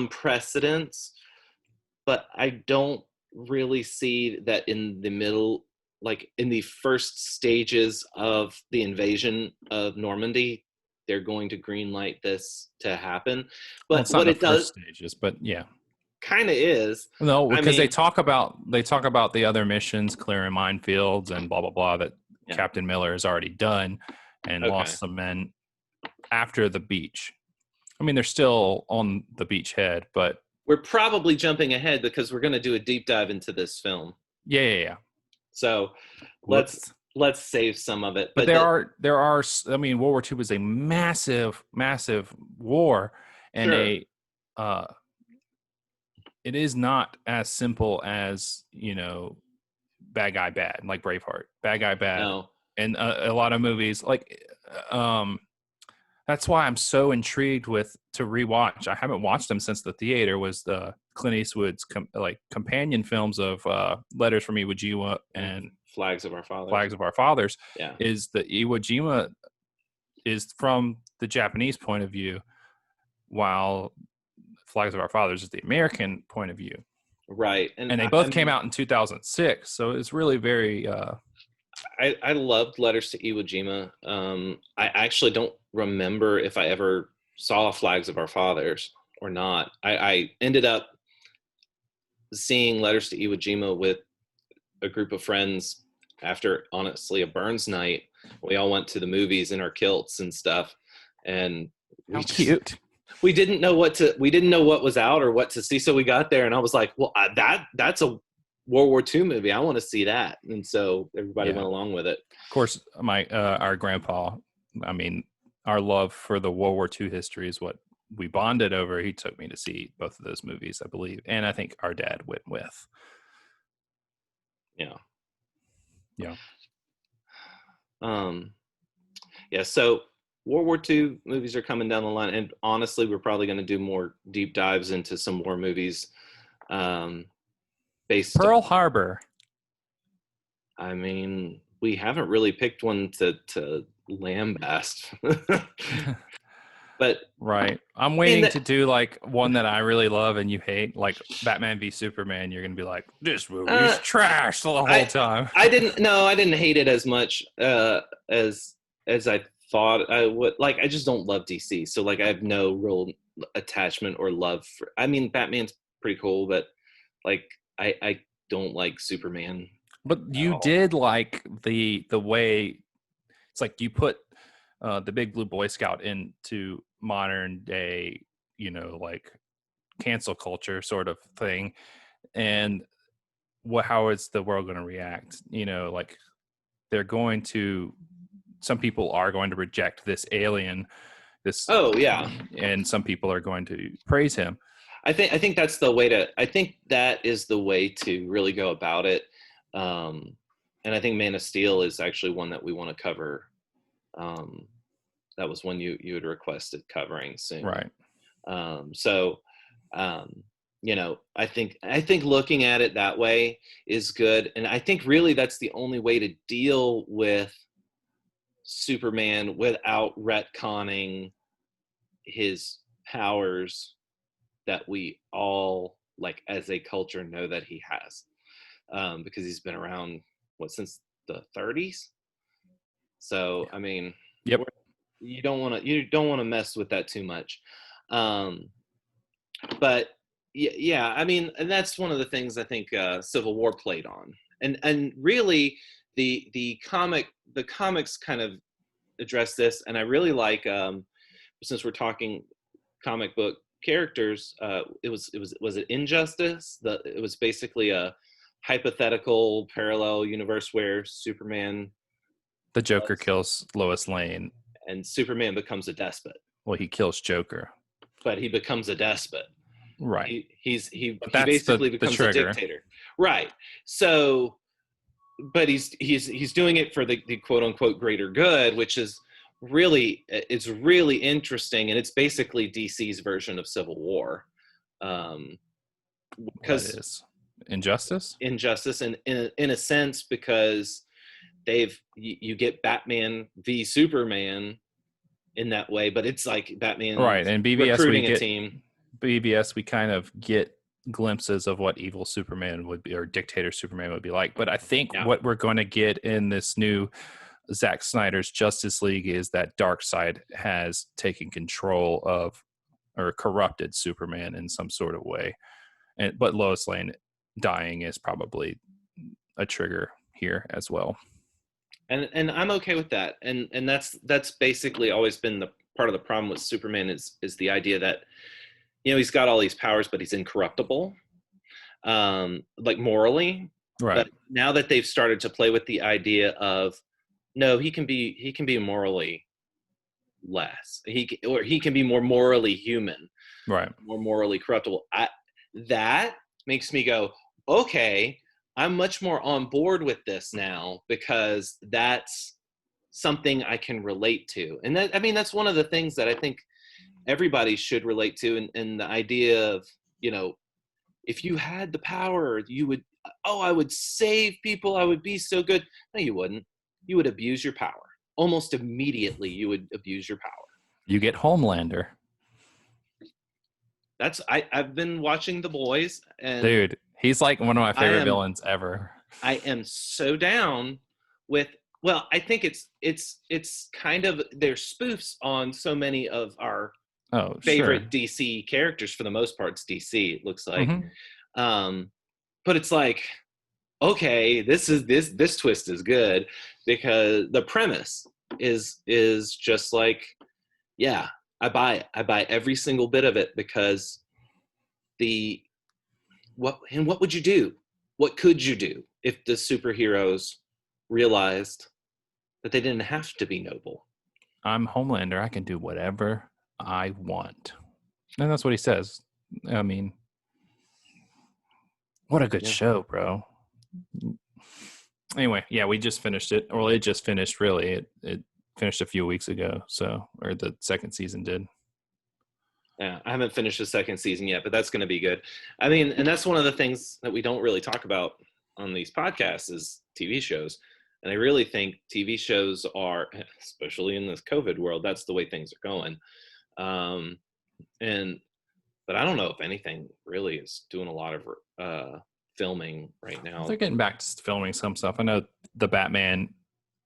precedence, but I don't really see that in the middle, like in the first stages of the invasion of Normandy, they're going to greenlight this to happen. Well, But it's not in what the it first does stages, but yeah. kind of is, No, I because they mean, talk about the other missions, clearing minefields and blah blah blah, that yeah, Captain Miller has already done, and okay. lost some men after the beach. I mean, they're still on the beachhead, but We're probably jumping ahead because we're going to do a deep dive into this film. yeah. So let's Whoops. let's save some of it. But But the, there are. I mean, World War II was a massive war, and sure, uh, it is not as simple as bad guy bad, like Braveheart, bad guy bad, no, and a lot of movies like that's why I'm so intrigued to rewatch. I haven't watched them since the theater. Was the Clint Eastwood's companion films of Letters from Iwo Jima and and Flags of Our Fathers. Flags of Our Fathers. Yeah, Is the Iwo Jima is from the Japanese point of view, while Flags of Our Fathers is the American point of view. right. And And they I both came mean, out in 2006, so it's really very I loved Letters to Iwo Jima. I actually don't remember if I ever saw Flags of Our Fathers or not. I ended up seeing Letters to Iwo Jima with a group of friends after, honestly, a Burns night. We all went to the movies in our kilts and stuff, and how we just cute. we didn't know what was out or what to see, so we got there, and I was like, well, that's a World War II movie. I want to see that, and so everybody Yeah. went along with it. Of course, our grandpa, I mean, our love for the World War II history is what we bonded over. He took me to see both of those movies, I believe, and I think our dad went with. Yeah. Yeah. Um, yeah. So World War II movies are coming down the line, and honestly, we're probably going to do more deep dives into some war movies. Um, based Pearl on, Harbor. I mean, we haven't really picked one to lambast, but Right. I'm I mean waiting that. to do like one that I really love and you hate, like Batman v Superman. You're gonna be like, this movie's Uh, trash the whole I time. I didn't hate it as much as I thought I would. Like, I just don't love DC, so like I have no real attachment or love for. I mean, Batman's pretty cool, but like I don't like Superman But at you all. did like the way it's like you put the Big Blue Boy Scout into modern day, like cancel culture sort of thing, and how is the world going to react? Like they're going to, some people are going to reject this alien, this, Oh yeah, and some people are going to praise him. I think that's the way to. I think that is the way to really go about it. And I think Man of Steel is actually one that we want to cover. Um, that was one you had requested covering soon. Right. So, um, I think looking at it that way is good. And I think really that's the only way to deal with Superman without retconning his powers that we all, like, as a culture, know that he has, because he's been around since the 30s. So I mean, Yep. you don't want to mess with that too much. But yeah, I mean, and that's one of the things I think Civil War played on, and really the comics kind of address this, and I really like, since we're talking comic book characters, was it Injustice? It was basically a hypothetical parallel universe where Superman, The Joker kills Lois Lane. and Superman becomes a despot. Well, he kills Joker. But he becomes a despot. Right. He basically becomes a dictator. Right. So, but he's doing it for the quote unquote greater good, which is really, it's really interesting, and it's basically DC's version of Civil War. Because is Injustice, and in a sense, because you get Batman v Superman in that way, but it's like Batman, right? And BBS recruiting a team. BBS, we kind of get glimpses of what evil Superman would be, or dictator Superman would be like. But I think what we're going to get in this new Zack Snyder's Justice League is that Darkseid has taken control of, or corrupted, Superman in some sort of way. But Lois Lane dying is probably a trigger here as well. And I'm okay with that. And that's basically always been the part of the problem with Superman is the idea that, he's got all these powers, but he's incorruptible, like morally. Right. But now that they've started to play with the idea of, no, he can be morally less. He can be more morally human. Right. More morally corruptible. That makes me go, okay, I'm much more on board with this now, because that's something I can relate to. And that's one of the things that I think everybody should relate to. And the idea of, if you had the power, you would, I would save people. I would be so good. No, you wouldn't. You would abuse your power. Almost immediately, you would abuse your power. You get Homelander. I've been watching The Boys, and dude, he's like one of my favorite villains ever. I am so down with. Well, I think it's kind of, they're spoofs on so many of our favorite DC characters. For the most part, it's DC. It looks like, but it's like, okay, this twist is good, because the premise is just like, yeah, I buy it. I buy every single bit of it, because what would you do? What could you do if the superheroes realized that they didn't have to be noble? I'm Homelander. I can do whatever I want. And that's what he says. I mean, what a good show, bro. Anyway, yeah, we just finished it. Well, it just finished, really. It finished a few weeks ago, or the second season did. Yeah, I haven't finished the second season yet, but that's going to be good. I mean, and that's one of the things that we don't really talk about on these podcasts is TV shows. And I really think TV shows are, especially in this COVID world, that's the way things are going. But I don't know if anything really is doing a lot of filming right now. They're getting back to filming some stuff. I know the Batman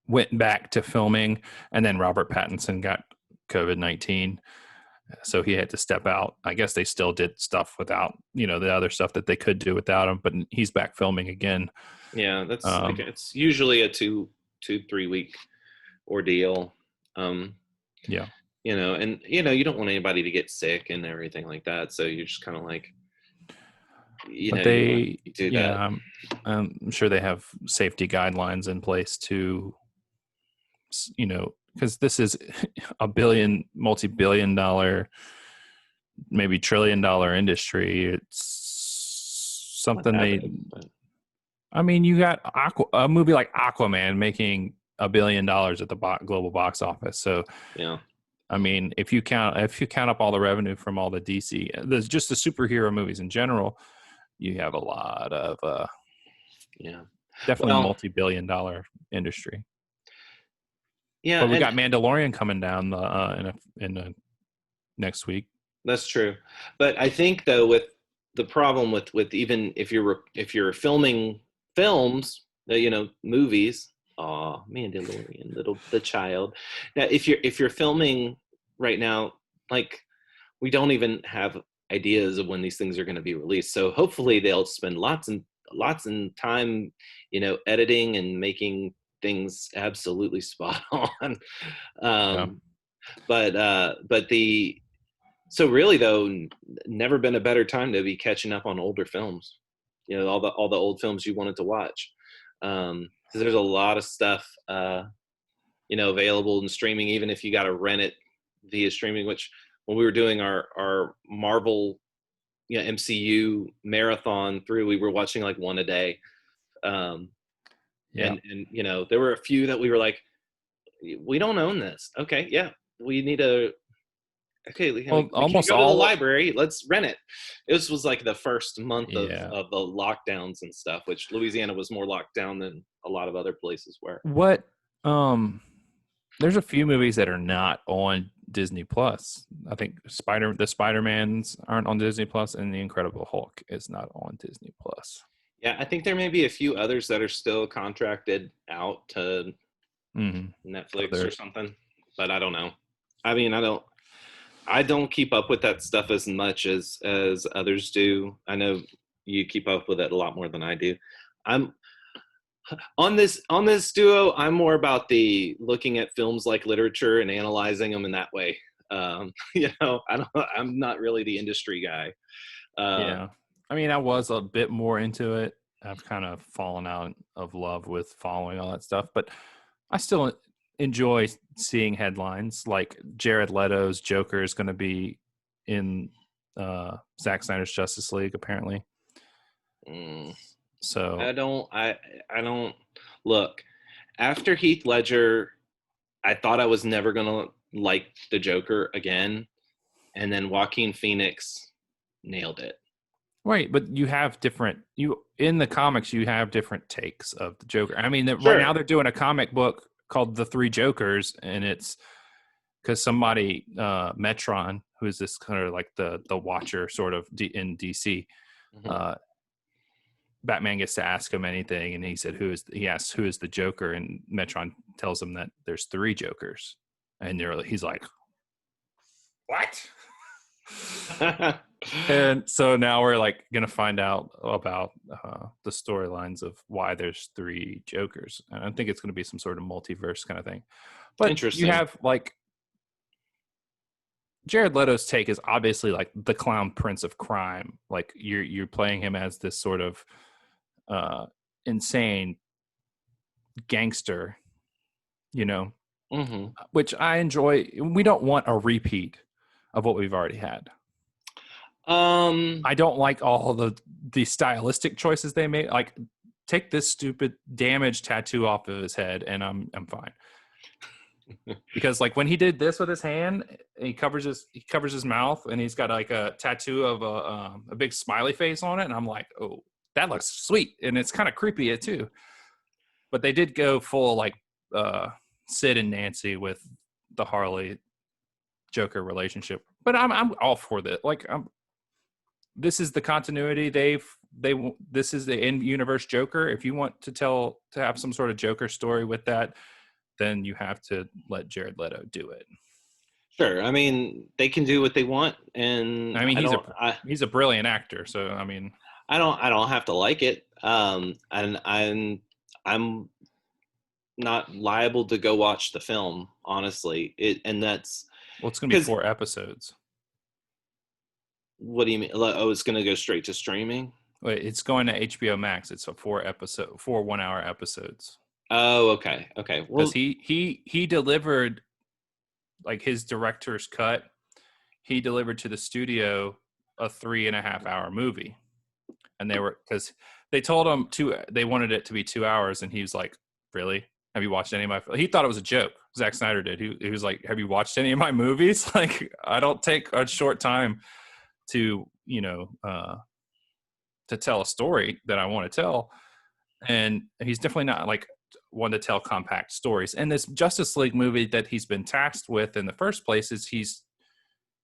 went back to filming, and then Robert Pattinson got COVID-19. So he had to step out. I guess they still did stuff without, the other stuff that they could do without him, but he's back filming again. Yeah, that's it's usually a 2-3 week ordeal. Yeah. And you don't want anybody to get sick and everything like that. So you're just kind of like, they do that. I'm sure they have safety guidelines in place to, because this is a multi-billion dollar, maybe $1 trillion industry. It's something you got a movie like Aquaman making $1 billion at the global box office. So yeah, I mean, if you count up all the revenue from all the DC, there's just the superhero movies in general, you have a lot of Yeah. definitely Well, multi-billion-dollar industry. yeah, But we and got Mandalorian coming down in a next week. that's true. But I think though, with the problem with even if you're filming films, movies. Oh, Mandalorian, the child. Now, if you're filming right now, like we don't even have ideas of when these things are going to be released. So hopefully they'll spend lots and lots and time, editing and making things absolutely spot on. Yeah. Um, but the so really though, never been a better time to be catching up on older films. All the old films you wanted to watch, because there's a lot of stuff available in streaming, even if you got to rent it via streaming. Which when we were doing our Marvel, MCU marathon through, we were watching like one a day. Yeah. And there were a few that we were like, we don't own this. Okay, yeah, we need to. Okay, we Well, can't almost go to the all. library. Let's rent it. This was like the first month Yeah. of the lockdowns and stuff, which Louisiana was more locked down than a lot of other places were. What? There's a few movies that are not on Disney Plus. I think the Spider-Mans aren't on Disney Plus, and the Incredible Hulk is not on Disney Plus. Yeah, I think there may be a few others that are still contracted out to Netflix or something, but I don't know. I mean, I don't keep up with that stuff as much as others do. I know you keep up with it a lot more than I do. I'm on this duo. I'm more about the looking at films like literature and analyzing them in that way. I'm not really the industry guy. Yeah. I mean, I was a bit more into it. I've kind of fallen out of love with following all that stuff, but I still enjoy seeing headlines like Jared Leto's Joker is going to be in Zack Snyder's Justice League, apparently. So I don't look. After Heath Ledger, I thought I was never gonna like the Joker again, and then Joaquin Phoenix nailed it. Right, but you have in the comics you have different takes of the Joker. I mean, Sure. Right now they're doing a comic book called The Three Jokers, and it's because somebody Metron, who is this kind of like the Watcher sort of in DC, Batman gets to ask him anything, and he asks who is the Joker, and Metron tells him that there's three Jokers, and he's like, what? And so now we're like gonna find out about the storylines of why there's three Jokers, and I think it's gonna be some sort of multiverse kind of thing. But Interesting. you have like Jared Leto's take is obviously like the clown prince of crime. Like you're playing him as this sort of insane gangster, which I enjoy. We don't want a repeat of what we've already had. I don't like all the stylistic choices they made. Like, take this stupid damaged tattoo off of his head, and I'm fine. Because like when he did this with his hand, he covers his mouth, and he's got like a tattoo of a big smiley face on it, and I'm like, oh, that looks sweet, and it's kind of creepy too. But they did go full like Sid and Nancy with the Harley Joker relationship. But I'm all for that. Like this is the continuity. This is the in-universe Joker. If you want to have some sort of Joker story with that, then you have to let Jared Leto do it. Sure. I mean, they can do what they want, and I mean, he's a brilliant actor. So I mean, I don't have to like it. And I'm not liable to go watch the film, honestly. It's going to be 4 episodes. What do you mean? Oh, it's going to go straight to streaming? Wait, it's going to HBO Max. It's a 4 1-hour episodes. Oh, okay. Well, because he delivered like his director's cut. He delivered to the studio a 3.5-hour movie, and because they told him they wanted it to be 2 hours, and he was like, "Really? Have you watched any of my?" He thought it was a joke. Zack Snyder did. He was like, "Have you watched any of my movies?" Like, I don't take a short time to, to tell a story that I want to tell. And he's definitely not like one to tell compact stories. And this Justice League movie that he's been tasked with in the first place is he's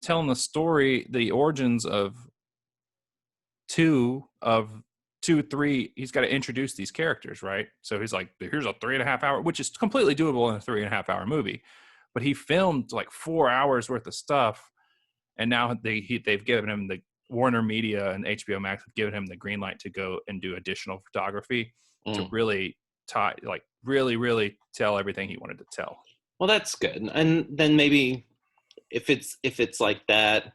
telling the story, the origins of two, three. He's got to introduce these characters, right? So he's like, here's a 3.5 hour, which is completely doable in a 3.5 hour movie. But he filmed like 4 hours worth of stuff. And now they've given him the Warner Media and HBO Max have given him the green light to go and do additional photography to really really tell everything he wanted to tell. Well, that's good. And then maybe if it's like that,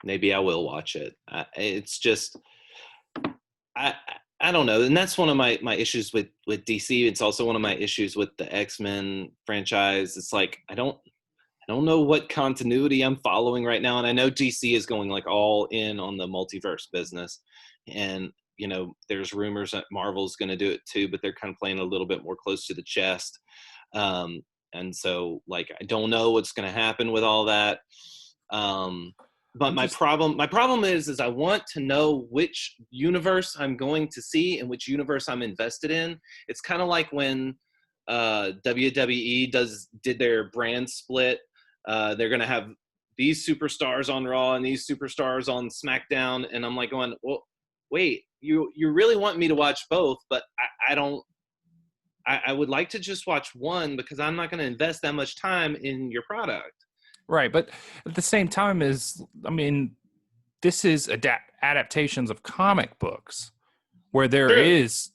maybe I will watch it. It's just, I don't know. And that's one of my issues with DC. It's also one of my issues with the X-Men franchise. It's like, I don't know what continuity I'm following right now. And I know DC is going like all in on the multiverse business. And, there's rumors that Marvel's going to do it too, but they're kind of playing a little bit more close to the chest. And so like, I don't know what's going to happen with all that. But my problem is I want to know which universe I'm going to see and which universe I'm invested in. It's kind of like when WWE did their brand split. They're going to have these superstars on Raw and these superstars on SmackDown. And I'm like going, well, wait, you really want me to watch both, but I would like to just watch one because I'm not going to invest that much time in your product. Right. But at the same time this is adaptations of comic books where there is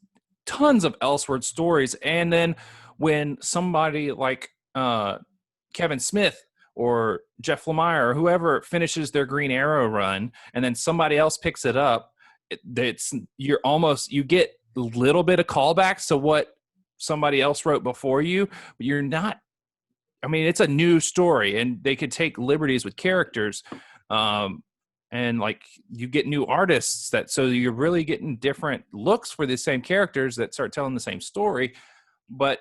tons of Elseworld stories. And then when somebody like Kevin Smith or Jeff Lemire or whoever finishes their Green Arrow run, and then somebody else picks it up, you get a little bit of callbacks to what somebody else wrote before you, but you're not. It's a new story, and they could take liberties with characters, and like you get new artists so you're really getting different looks for the same characters that start telling the same story. But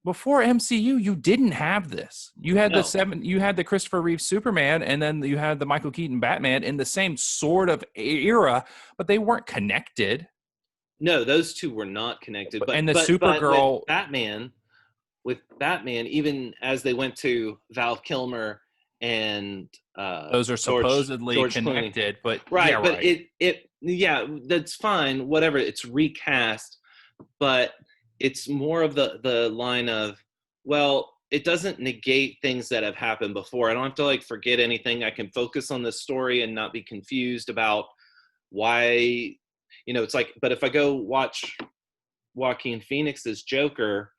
before MCU, you didn't have this. You had you had the Christopher Reeve Superman, and then you had the Michael Keaton Batman in the same sort of era, but they weren't connected. No, those two were not connected. And the Supergirl, with Batman, even as they went to Val Kilmer and those are supposedly George connected, Clooney. But right, yeah, but right. That's fine, whatever. It's recast, but it's more of the line of, well, it doesn't negate things that have happened before. I don't have to like forget anything. I can focus on the story and not be confused about why. It's like, but if I go watch Joaquin Phoenix's Joker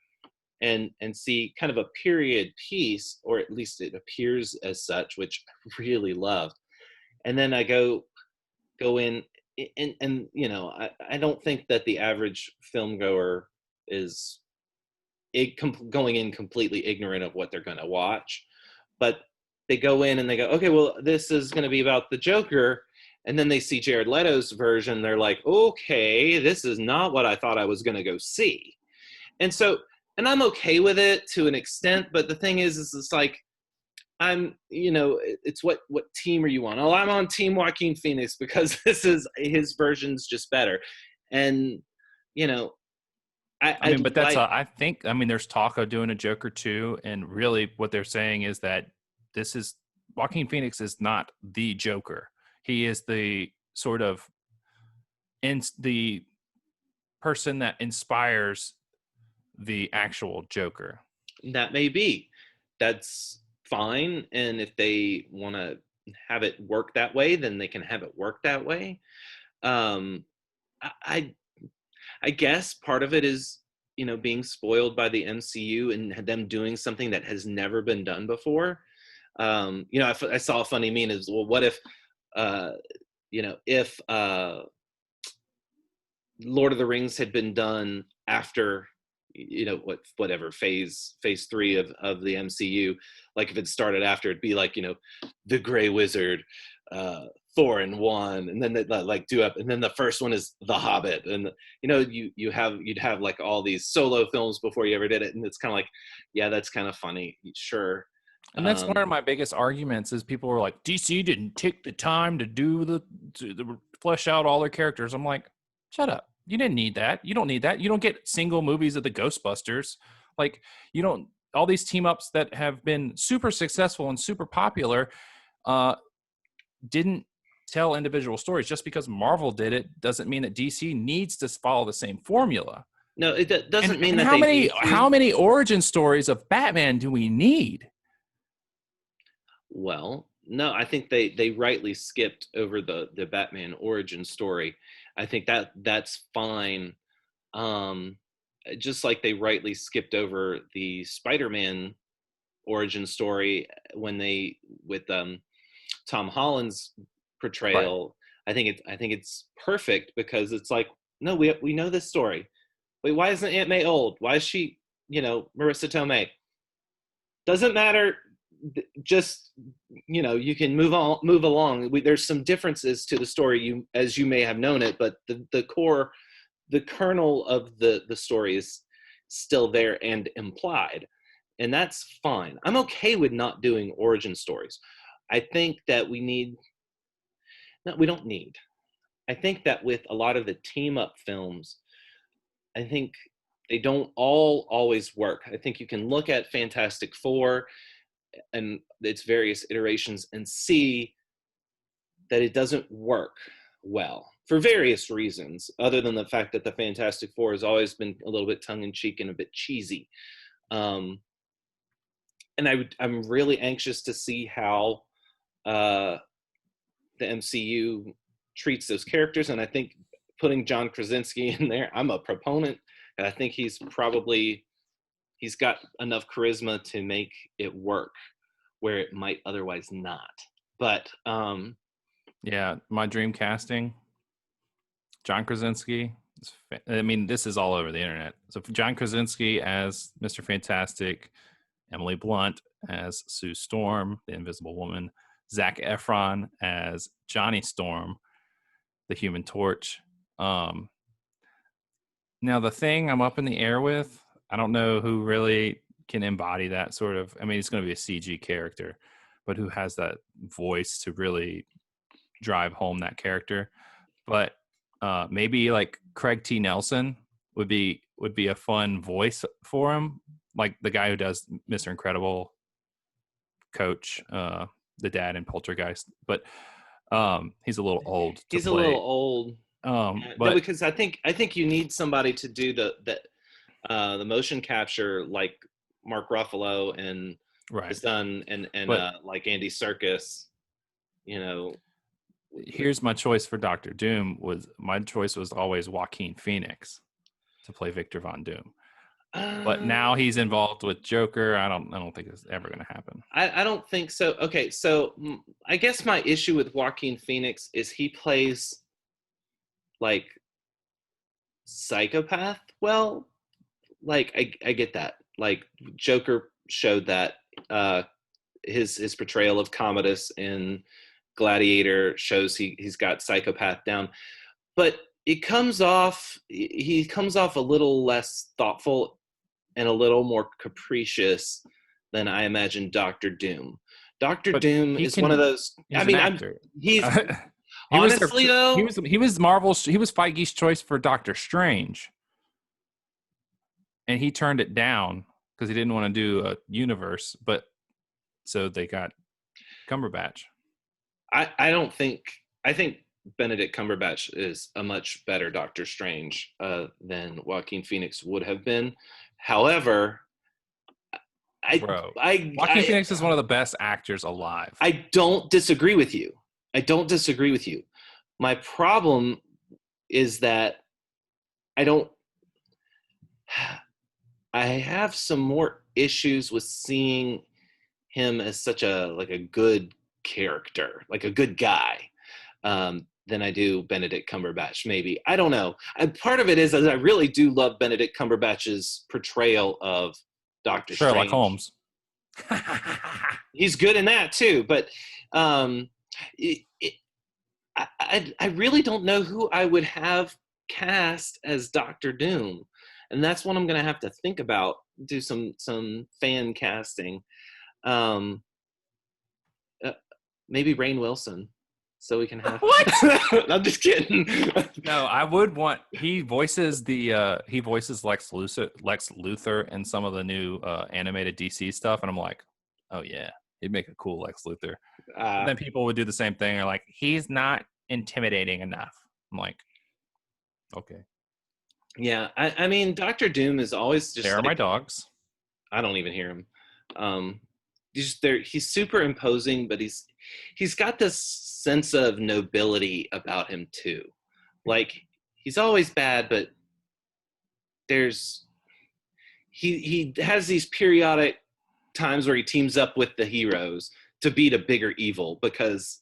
and see kind of a period piece, or at least it appears as such, which I really loved, and then I go in and I don't think that the average film goer is going in completely ignorant of what they're going to watch, but they go in and they go, okay, well, this is going to be about the Joker. And then they see Jared Leto's version. They're like, okay, this is not what I thought I was going to go see. And I'm okay with it to an extent. But the thing is it's like, it's what team are you on? Oh, I'm on Team Joaquin Phoenix because his version's just better. And, I think there's talk of doing a Joker 2. And really what they're saying is that Joaquin Phoenix is not the Joker. He is the sort of the person that inspires the actual Joker. That may be. That's fine. And if they want to have it work that way, then they can have it work that way. I guess part of it is, being spoiled by the MCU and them doing something that has never been done before. I saw a funny meme is, well, what if, if Lord of the Rings had been done after, whatever phase 3 of the MCU, like if it started after, it'd be like, the Grey Wizard Thor in one, and then they like do up, and then the first one is The Hobbit, and you know you'd have like all these solo films before you ever did it, and it's kind of like, yeah, that's kind of funny, sure. And that's one of my biggest arguments is people were like, DC didn't take the time to to flesh out all their characters. I'm like, shut up. You didn't need that. You don't need that. You don't get single movies of the Ghostbusters. Like, you don't, all these team ups that have been super successful and super popular didn't tell individual stories. Just because Marvel did it doesn't mean that DC needs to follow the same formula. No, it doesn't mean that how many origin stories of Batman do we need? Well, no, I think they rightly skipped over the Batman origin story. I think that's fine. Just like they rightly skipped over the Spider-Man origin story when they with Tom Holland's portrayal. Right. I think it's perfect because it's like, no, we know this story. Wait, why isn't Aunt May old? Why is she, Marissa Tomei? Doesn't matter. Just, you can move along. There's some differences to the story, as you may have known it, but the core, the kernel of the story is still there and implied, and that's fine. I'm okay with not doing origin stories. I think that we don't need. I think that with a lot of the team up films, I think they don't all always work. I think you can look at Fantastic Four and its various iterations and see that it doesn't work well for various reasons, other than the fact that the Fantastic Four has always been a little bit tongue-in-cheek and a bit cheesy. And I'm really anxious to see how the MCU treats those characters, and I think putting John Krasinski in there, I'm a proponent, and I think he's got enough charisma to make it work where it might otherwise not. But yeah, my dream casting, John Krasinski. I mean, this is all over the internet. So John Krasinski as Mr. Fantastic, Emily Blunt as Sue Storm, the Invisible Woman, Zac Efron as Johnny Storm, the Human Torch. Now the thing I'm up in the air with, I don't know who really can embody that sort of, I mean, it's going to be a CG character, but who has that voice to really drive home that character. But maybe like Craig T. Nelson would be a fun voice for him, like the guy who does Mr. Incredible, Coach, the dad in Poltergeist. But he's a little old. He's a little old. But no, because I think you need somebody to do the motion capture, like Mark Ruffalo and has done, and like Andy Serkis. Here's my choice for Dr. Doom. My choice was always Joaquin Phoenix to play Victor Von Doom. But now he's involved with Joker. I don't think it's ever going to happen. I don't think so. Okay, so I guess my issue with Joaquin Phoenix is he plays like psychopath well. Like I get that. Like Joker showed that his portrayal of Commodus in Gladiator shows he's got psychopath down, but he comes off a little less thoughtful and a little more capricious than I imagine Dr. Doom. Dr. Doom is one of those. I mean, he's honestly though, he was Feige's choice for Doctor Strange, and he turned it down because he didn't want to do a universe. But so they got Cumberbatch. I think Benedict Cumberbatch is a much better Doctor Strange than Joaquin Phoenix would have been. However, Joaquin Phoenix is one of the best actors alive. I don't disagree with you. My problem is that I have some more issues with seeing him as such a good character, like a good guy, than I do Benedict Cumberbatch. Maybe, I don't know. And part of it is that I really do love Benedict Cumberbatch's portrayal of Dr. Sherlock Strange. Holmes. He's good in that too, but I really don't know who I would have cast as Doctor Doom, and that's what I'm gonna have to think about. Do some fan casting. Um, uh, Maybe Rainn Wilson, so we can have. What? I'm just kidding. No, I would want. He voices Lex Luthor in some of the new animated DC stuff, and I'm like, oh yeah, he'd make a cool Lex Luthor. But then people would do the same thing. They're like, he's not intimidating enough. I'm like, okay. Yeah, I mean, Doctor Doom is always just. There are my dogs. I don't even hear him. He's super imposing, but he's got this sense of nobility about him too. Like, he's always bad, but he has these periodic times where he teams up with the heroes to beat a bigger evil, because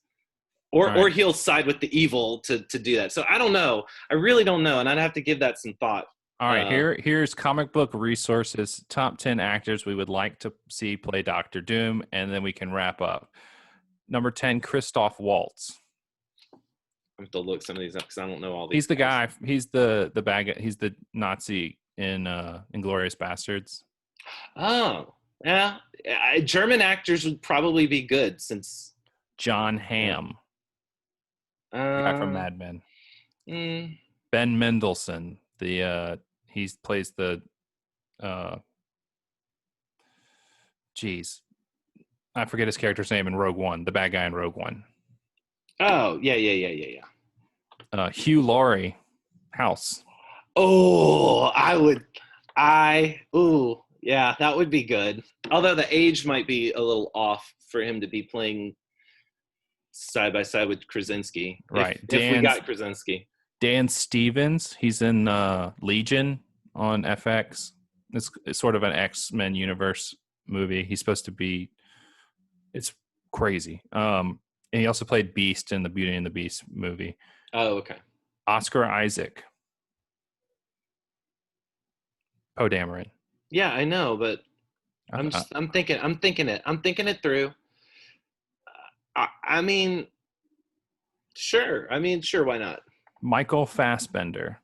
or he'll side with the evil to do that. So I don't know. I really don't know, and I'd have to give that some thought. All right, here's comic book resources, top 10 actors we would like to see play Doctor Doom, and then we can wrap up. Number 10, Christoph Waltz. I have to look some of these up because I don't know all these. He's the guy. He's the bag. He's the Nazi in Inglourious Bastards. Oh, yeah. German actors would probably be good, since John Hamm, the guy from Mad Men. Ben Mendelsohn, he plays the I forget his character's name in Rogue One, the bad guy in Rogue One. Oh, yeah. Hugh Laurie, House. Oh, yeah, that would be good. Although the age might be a little off for him to be playing side by side with Krasinski. Right. If we got Krasinski. Dan Stevens, he's in Legion on FX. It's sort of an X-Men universe movie. He's supposed to be, it's crazy. And he also played Beast in the Beauty and the Beast movie. Oh, okay. Oscar Isaac. Poe Dameron. Yeah, I know, but I'm thinking it through. I mean, sure. Why not? Michael Fassbender.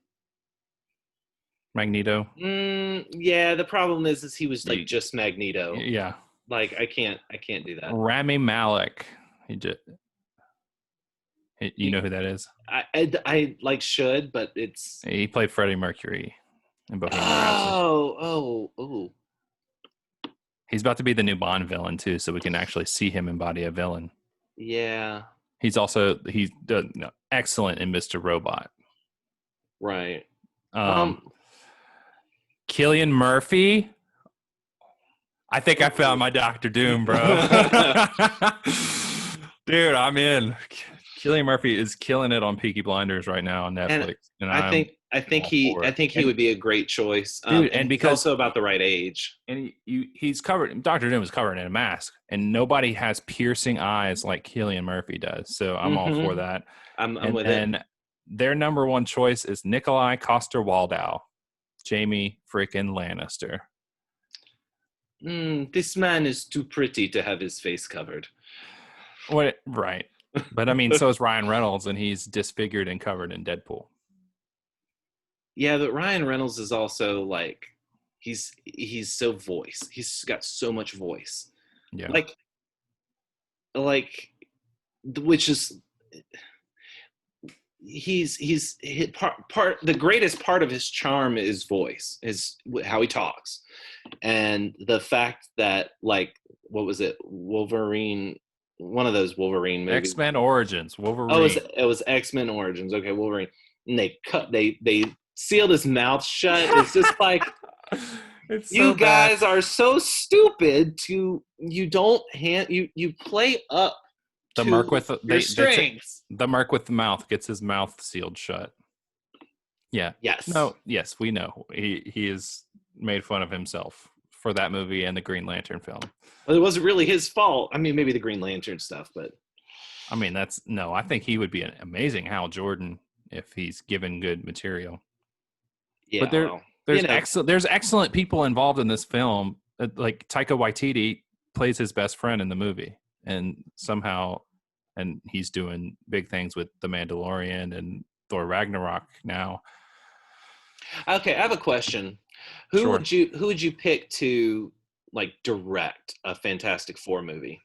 Magneto. Yeah, the problem is he was like just Magneto. Yeah. Like I can't do that. Rami Malek. You know who that is? I like should, but it's. He played Freddie Mercury in Bohemian Rhapsody. Oh. He's about to be the new Bond villain too, so we can actually see him embody a villain. Yeah. He's excellent in Mr. Robot. Right. Cillian Murphy. I think I found my Doctor Doom, bro. Dude, I'm in. Cillian Murphy is killing it on Peaky Blinders right now on Netflix. And I think he would be a great choice. Dude, and because also about the right age. And he's covered. Dr. Doom is covered in a mask, and nobody has piercing eyes like Cillian Murphy does. So I'm all for that. I'm with it. And their number one choice is Nikolai Coster-Waldau, Jamie freaking Lannister. This man is too pretty to have his face covered. What? Right. But I mean, so is Ryan Reynolds, and he's disfigured and covered in Deadpool. Yeah, but Ryan Reynolds is also like, he's so voice. He's got so much voice. Yeah. Like, which is, he's part the greatest part of his charm is voice, is how he talks, and the fact that, like, what was it, Wolverine? One of those Wolverine movies. X-Men Origins. Wolverine. Oh, it was X-Men Origins. Okay, Wolverine. And they sealed his mouth shut. It's just like, you guys are so stupid. You play up the merc with your strengths. The merc with the mouth gets his mouth sealed shut. Yeah. Yes. No. Yes, we know he is made fun of himself for that movie and the Green Lantern film. Well, it wasn't really his fault. I mean, maybe the Green Lantern stuff, but I mean, I think he would be an amazing Hal Jordan if he's given good material. Yeah, but there's excellent people involved in this film. Like Taika Waititi plays his best friend in the movie, and somehow and he's doing big things with The Mandalorian and Thor Ragnarok now. Okay, I have a question. Sure. Who would you pick to like direct a Fantastic Four movie?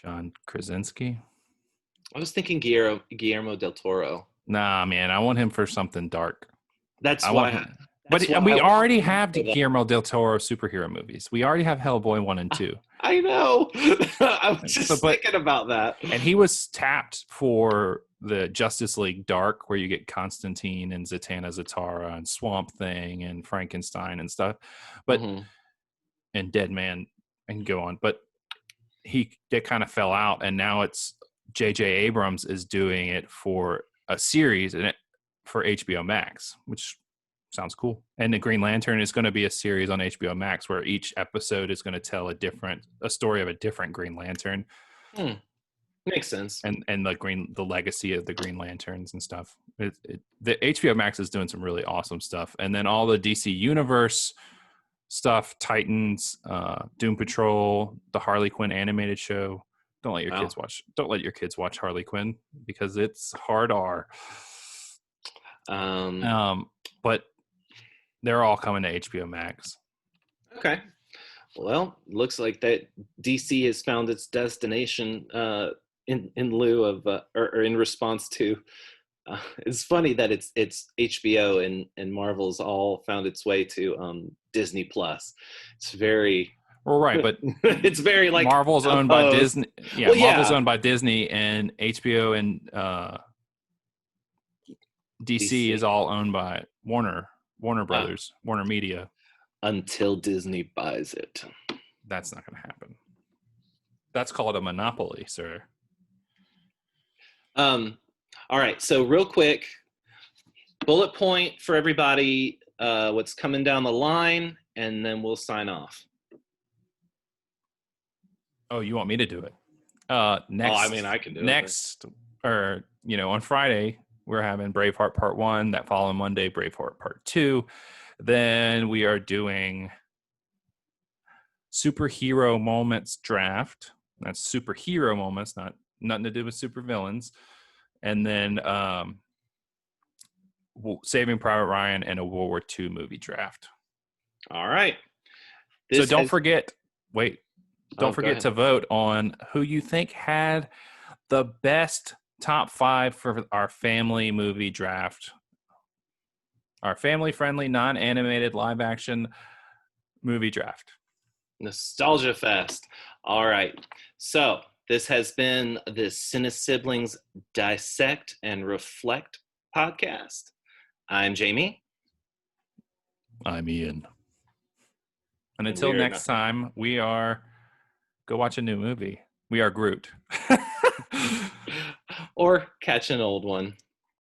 John Krasinski. I was thinking Guillermo del Toro. Nah, man, I want him for something dark. That's I why. want him. But we already have the Guillermo del Toro superhero movies. We already have Hellboy 1 and 2. I know. I was just thinking about that. And he was tapped for the Justice League Dark, where you get Constantine and Zatanna Zatara and Swamp Thing and Frankenstein and stuff. But and Dead Man and go on. But it kind of fell out, and now it's J.J. Abrams is doing it for a series for HBO Max, which sounds cool. And the Green Lantern is going to be a series on HBO Max where each episode is going to tell a story of a different Green Lantern. Makes sense. And the legacy of the Green Lanterns and stuff. The HBO Max is doing some really awesome stuff. And then all the DC Universe stuff, Titans, Doom Patrol, the Harley Quinn animated show. Don't let your kids watch Harley Quinn because it's hard R. But they're all coming to HBO Max. Okay. Well, looks like that DC has found its destination in lieu of or in response to. It's funny that it's HBO and Marvel's all found its way to Disney Plus. It's very well, right, but it's very like Marvel's owned by Disney. Yeah, well, Marvel's owned by Disney, and HBO and DC is all owned by Warner Brothers, Warner Media. Until Disney buys it. That's not going to happen. That's called a monopoly, sir. All right, so real quick, bullet point for everybody, what's coming down the line, and then we'll sign off. Oh, you want me to do it? Next. I mean, I can do it. On Friday, we're having Braveheart Part 1. That following Monday, Braveheart Part 2. Then we are doing Superhero Moments Draft. That's superhero moments, nothing to do with supervillains. And then Saving Private Ryan and a World War II movie draft. All right. So don't forget to vote on who you think had the best top 5 for our family movie draft. Our family-friendly, non-animated, live-action movie draft. Nostalgia Fest. All right. So this has been the Cine-Siblings Dissect and Reflect podcast. I'm Jamie. I'm Ian. And until next time, go watch a new movie. We are Groot. Or catch an old one.